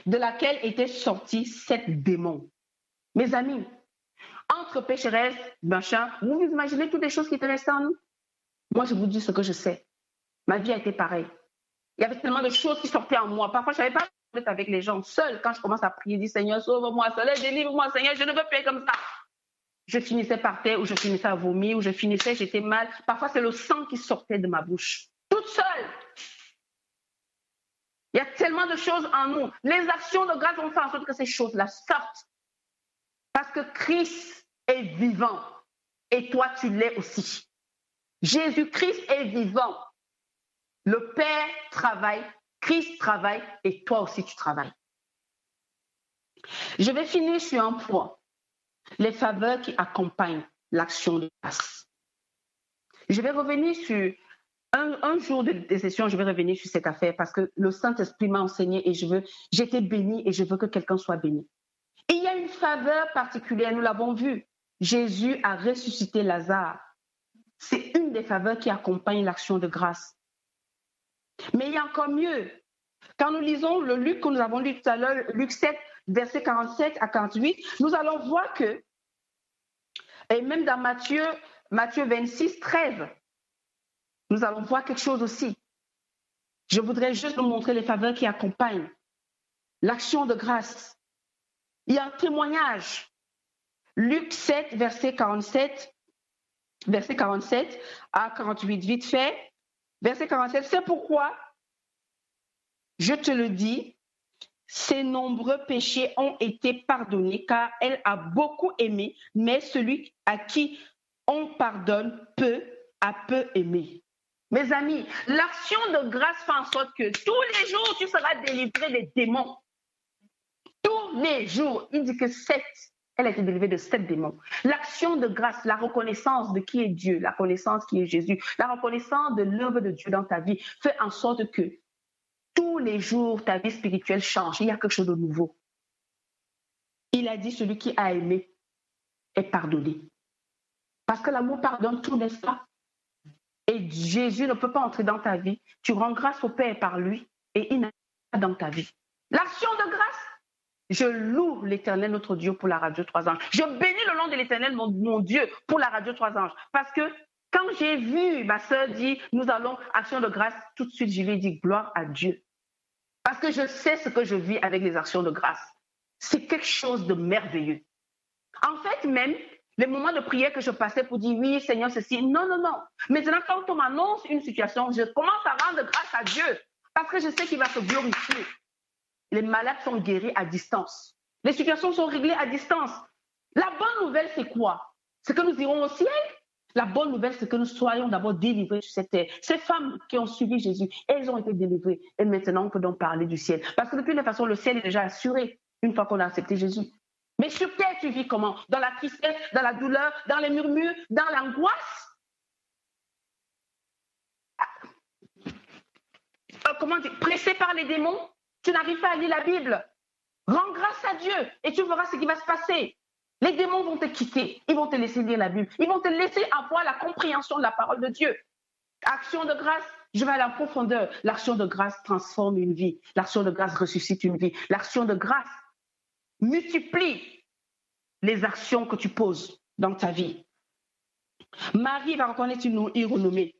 de laquelle étaient sortis 7 démons. Mes amis, entre pécheresses, machin, vous vous imaginez toutes les choses qui étaient restées en nous? Moi, je vous dis ce que je sais. Ma vie a été pareille. Il y avait tellement de choses qui sortaient en moi. Parfois, je ne savais pas être avec les gens. Seule, quand je commence à prier, je dis Seigneur, sauve-moi, Seigneur, délivre-moi, Seigneur, je ne veux plus être comme ça. Je finissais par terre, ou je finissais à vomir, ou je finissais, j'étais mal. Parfois, c'est le sang qui sortait de ma bouche. Toute seule. Il y a tellement de choses en nous. Les actions de grâce vont faire en sorte que ces choses-là sortent. Parce que Christ est vivant. Et toi, tu l'es aussi. Jésus-Christ est vivant. Le Père travaille, Christ travaille, et toi aussi, tu travailles. Je vais finir sur un point. Les faveurs qui accompagnent l'action de grâce. Je vais revenir sur un jour de session, je vais revenir sur cette affaire parce que le Saint-Esprit m'a enseigné et j'étais bénie et je veux que quelqu'un soit béni. Il y a une faveur particulière, nous l'avons vu. Jésus a ressuscité Lazare. C'est une des faveurs qui accompagne l'action de grâce. Mais il y a encore mieux. Quand nous lisons le Luc que nous avons lu tout à l'heure, Luc 7, versets 47 à 48, nous allons voir que, et même dans Matthieu 26, 13, nous allons voir quelque chose aussi. Je voudrais juste vous montrer les faveurs qui accompagnent l'action de grâce. Il y a un témoignage. Luc 7, verset 47 à 48, vite fait. Verset 47, c'est pourquoi, je te le dis, ses nombreux péchés ont été pardonnés car elle a beaucoup aimé, mais celui à qui on pardonne peu a peu aimé. Mes amis, l'action de grâce fait en sorte que tous les jours, tu seras délivré des démons. Tous les jours. Il dit que 7, elle a été délivrée de 7 démons. L'action de grâce, la reconnaissance de qui est Dieu, la reconnaissance qui est Jésus, la reconnaissance de l'œuvre de Dieu dans ta vie fait en sorte que tous les jours, ta vie spirituelle change. Il y a quelque chose de nouveau. Il a dit, celui qui a aimé est pardonné. Parce que l'amour pardonne tout, n'est-ce pas? Et Jésus ne peut pas entrer dans ta vie. Tu rends grâce au Père par lui et il n'a pas dans ta vie. L'action de grâce, je loue l'Éternel, notre Dieu, pour la radio 3 anges. Je bénis le nom de l'Éternel, mon Dieu, pour la radio 3 anges. Parce que quand j'ai vu ma soeur dire, nous allons action de grâce, tout de suite, je lui ai dit, gloire à Dieu. Parce que je sais ce que je vis avec les actions de grâce. C'est quelque chose de merveilleux. En fait, même, les moments de prière que je passais pour dire, oui, Seigneur, ceci, non. Maintenant, quand on m'annonce une situation, je commence à rendre grâce à Dieu. Parce que je sais qu'il va se glorifier. Les malades sont guéris à distance. Les situations sont réglées à distance. La bonne nouvelle, c'est quoi? C'est que nous irons au ciel. La bonne nouvelle, c'est que nous soyons d'abord délivrés sur cette terre. Ces femmes qui ont suivi Jésus, elles ont été délivrées. Et maintenant, on peut donc parler du ciel. Parce que de toute façon, le ciel est déjà assuré une fois qu'on a accepté Jésus. Mais sur terre, tu vis comment? Dans la tristesse, dans la douleur, dans les murmures, dans l'angoisse. Comment dire? Pressé par les démons, tu n'arrives pas à lire la Bible. Rends grâce à Dieu et tu verras ce qui va se passer. Les démons vont te quitter, ils vont te laisser lire la Bible, ils vont te laisser avoir la compréhension de la parole de Dieu. Action de grâce, je vais aller en profondeur. L'action de grâce transforme une vie. L'action de grâce ressuscite une vie. L'action de grâce multiplie les actions que tu poses dans ta vie. Marie va reconnaître une renommée.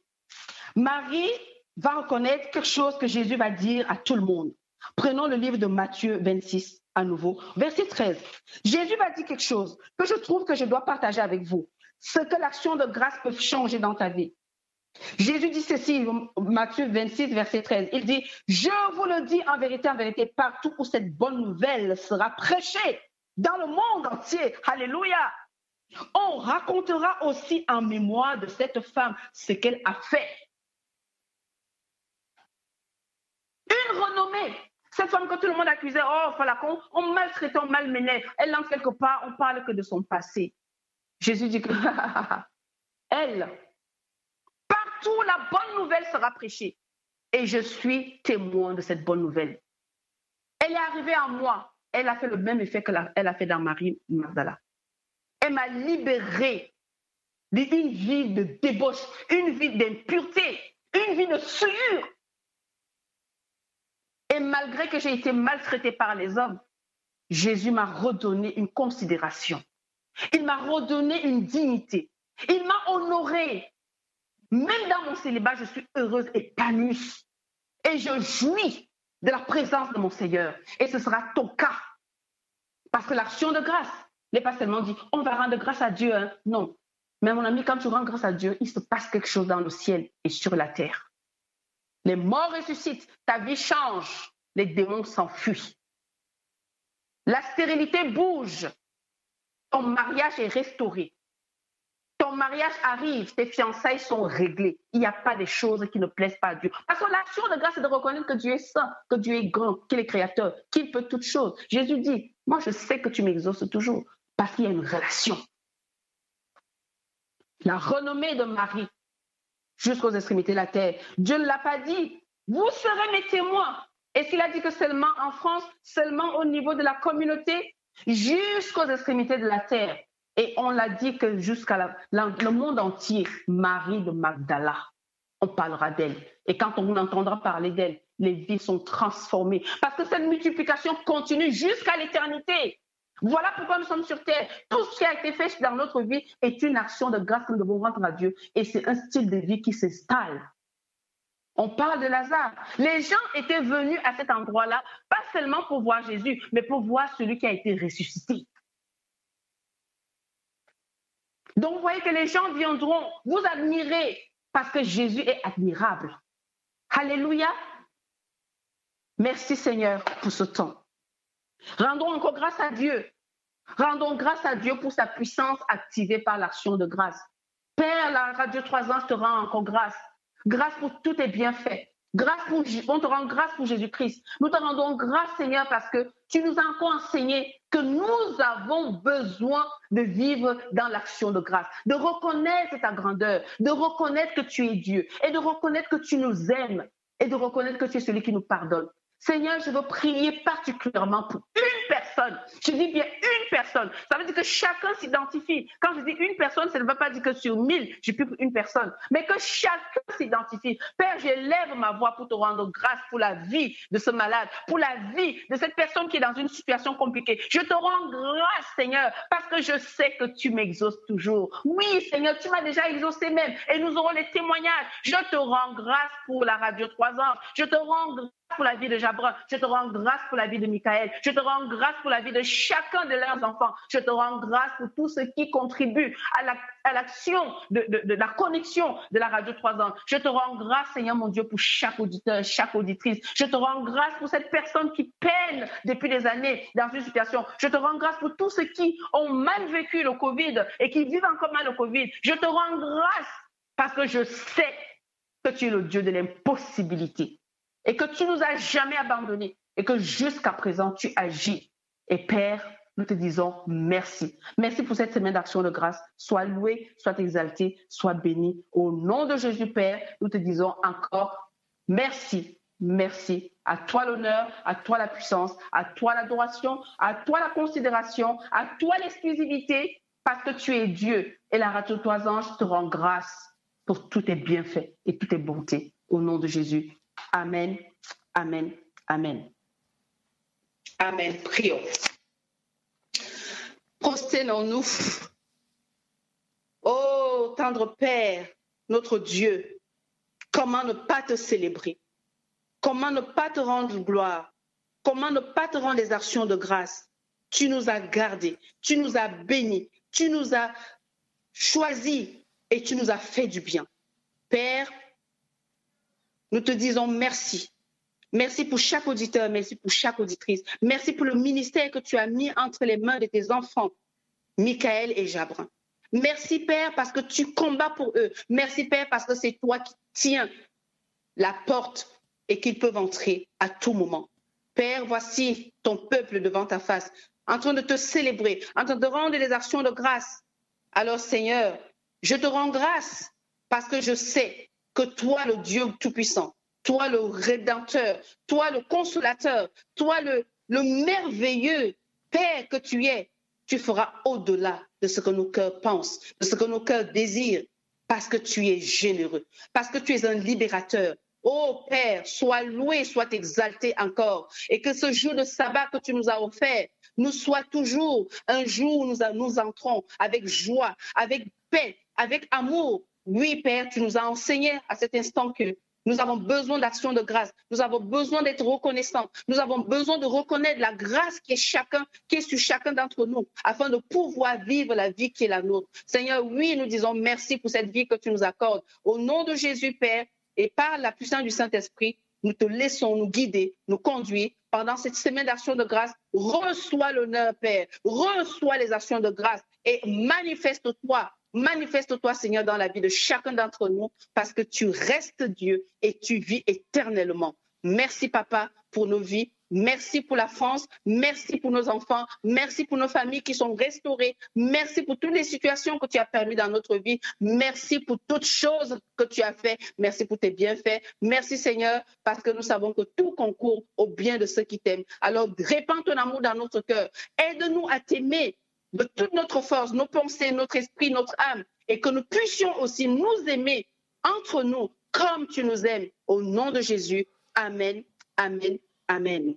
Marie va reconnaître quelque chose que Jésus va dire à tout le monde. Prenons le livre de Matthieu 26, à nouveau. Verset 13. Jésus va dire quelque chose que je trouve que je dois partager avec vous. Ce que l'action de grâce peut changer dans ta vie. Jésus dit ceci, Matthieu 26, verset 13. Il dit, je vous le dis en vérité, partout où cette bonne nouvelle sera prêchée, dans le monde entier. Alléluia. On racontera aussi en mémoire de cette femme ce qu'elle a fait. Une renommée. Cette femme que tout le monde accusait, oh, Falacon, on maltraitait, on malmenait. Elle entre quelque part, on parle que de son passé. Jésus dit que elle, partout la bonne nouvelle sera prêchée. Et je suis témoin de cette bonne nouvelle. Elle est arrivée à moi. Elle a fait le même effet qu'elle a fait dans Marie Magdala. Elle m'a libérée d'une vie de débauche, une vie d'impureté, une vie de souillure. Et malgré que j'ai été maltraitée par les hommes, Jésus m'a redonné une considération. Il m'a redonné une dignité. Il m'a honorée. Même dans mon célibat, je suis heureuse, épanouie. Et je jouis de la présence de mon Seigneur. Et ce sera ton cas. Parce que l'action de grâce n'est pas seulement dit, on va rendre grâce à Dieu. Hein. Non. Mais mon ami, quand tu rends grâce à Dieu, il se passe quelque chose dans le ciel et sur la terre. Les morts ressuscitent, ta vie change, les démons s'enfuient. La stérilité bouge, ton mariage est restauré. Ton mariage arrive, tes fiançailles sont réglées. Il n'y a pas des choses qui ne plaisent pas à Dieu. Parce que l'action de grâce, c'est de reconnaître que Dieu est saint, que Dieu est grand, qu'il est créateur, qu'il peut toutes choses. Jésus dit, moi je sais que tu m'exauces toujours, parce qu'il y a une relation. La renommée de Marie, jusqu'aux extrémités de la terre. Dieu ne l'a pas dit. Vous serez mes témoins. Est-ce qu'il a dit que seulement en France, seulement au niveau de la communauté, jusqu'aux extrémités de la terre? Et on l'a dit que jusqu'à le monde entier, Marie de Magdala, on parlera d'elle. Et quand on entendra parler d'elle, les vies sont transformées. Parce que cette multiplication continue jusqu'à l'éternité. Voilà pourquoi nous sommes sur terre. Tout ce qui a été fait dans notre vie est une action de grâce que nous devons rendre à Dieu. Et c'est un style de vie qui s'installe. On parle de Lazare. Les gens étaient venus à cet endroit-là, pas seulement pour voir Jésus, mais pour voir celui qui a été ressuscité. Donc, vous voyez que les gens viendront vous admirer parce que Jésus est admirable. Alléluia. Merci Seigneur pour ce temps. Rendons encore grâce à Dieu. Rendons grâce à Dieu pour sa puissance activée par l'action de grâce. Père, la Radio 3 ans te rend encore grâce. Grâce pour tous tes bienfaits. On te rend grâce pour Jésus-Christ. Nous te rendons grâce, Seigneur, parce que tu nous as encore enseigné que nous avons besoin de vivre dans l'action de grâce, de reconnaître ta grandeur, de reconnaître que tu es Dieu et de reconnaître que tu nous aimes et de reconnaître que tu es celui qui nous pardonne. Seigneur, je veux prier particulièrement pour une personne. Je dis bien une personne. Ça veut dire que chacun s'identifie. Quand je dis une personne, ça ne veut pas dire que sur 1000, j'ai plus une personne. Mais que chacun s'identifie. Père, j'élève ma voix pour te rendre grâce pour la vie de ce malade, pour la vie de cette personne qui est dans une situation compliquée. Je te rends grâce, Seigneur, parce que je sais que tu m'exauces toujours. Oui, Seigneur, tu m'as déjà exaucé même. Et nous aurons les témoignages. Je te rends grâce pour la Radio 3 ans. Je te rends grâce pour la vie de Jabrin, je te rends grâce pour la vie de Michael, je te rends grâce pour la vie de chacun de leurs enfants, je te rends grâce pour tous ceux qui contribuent à l'action de la connexion de la Radio 3 ans. Je te rends grâce, Seigneur mon Dieu, pour chaque auditeur, chaque auditrice. Je te rends grâce pour cette personne qui peine depuis des années dans une situation. Je te rends grâce pour tous ceux qui ont mal vécu le Covid et qui vivent encore mal le Covid. Je te rends grâce parce que je sais que tu es le Dieu de l'impossibilité. Et que tu nous as jamais abandonnés et que jusqu'à présent, tu agis. Et Père, nous te disons merci. Merci pour cette semaine d'action de grâce. Sois loué, sois exalté, sois béni. Au nom de Jésus, Père, nous te disons encore merci. Merci. À toi l'honneur, à toi la puissance, à toi l'adoration, à toi la considération, à toi l'exclusivité, parce que tu es Dieu. Et la Radio 3 Anges te rend grâce pour tous tes bienfaits et toutes tes bontés. Au nom de Jésus. Amen, amen, amen. Amen. Prions. Prosternons-nous. Oh, tendre Père, notre Dieu, comment ne pas te célébrer? Comment ne pas te rendre gloire? comment ne pas te rendre des actions de grâce? Tu nous as gardés, tu nous as bénis, tu nous as choisis et tu nous as fait du bien. Père, nous te disons merci. Merci pour chaque auditeur, merci pour chaque auditrice. Merci pour le ministère que tu as mis entre les mains de tes enfants, Michael et Jabrin. Merci Père parce que tu combats pour eux. Merci Père parce que c'est toi qui tiens la porte et qu'ils peuvent entrer à tout moment. Père, voici ton peuple devant ta face, en train de te célébrer, en train de rendre des actions de grâce. Alors Seigneur, je te rends grâce parce que je sais que toi, le Dieu Tout-Puissant, toi le Rédempteur, toi le Consolateur, toi le merveilleux Père que tu es, tu feras au-delà de ce que nos cœurs pensent, de ce que nos cœurs désirent, parce que tu es généreux, parce que tu es un libérateur. Oh Père, sois loué, sois exalté encore, et que ce jour de sabbat que tu nous as offert nous soit toujours un jour où nous entrons avec joie, avec paix, avec amour. Oui Père, tu nous as enseigné à cet instant que nous avons besoin d'action de grâce. Nous avons besoin d'être reconnaissants. Nous avons besoin de reconnaître la grâce qui est sur chacun d'entre nous, afin de pouvoir vivre la vie qui est la nôtre. Seigneur, oui, nous disons merci pour cette vie que tu nous accordes. Au nom de Jésus, Père, et par la puissance du Saint-Esprit, nous te laissons nous guider, nous conduire pendant cette semaine d'action de grâce. Reçois l'honneur, Père. Reçois les actions de grâce et manifeste-toi. Manifeste-toi, Seigneur, dans la vie de chacun d'entre nous parce que tu restes Dieu et tu vis éternellement. Merci, Papa, pour nos vies. Merci pour la France. Merci pour nos enfants. Merci pour nos familles qui sont restaurées. Merci pour toutes les situations que tu as permises dans notre vie. Merci pour toutes choses que tu as fait. Merci pour tes bienfaits. Merci, Seigneur, parce que nous savons que tout concourt au bien de ceux qui t'aiment. Alors, répands ton amour dans notre cœur. Aide-nous à t'aimer de toute notre force, nos pensées, notre esprit, notre âme, et que nous puissions aussi nous aimer entre nous comme tu nous aimes. Au nom de Jésus, Amen, Amen, Amen.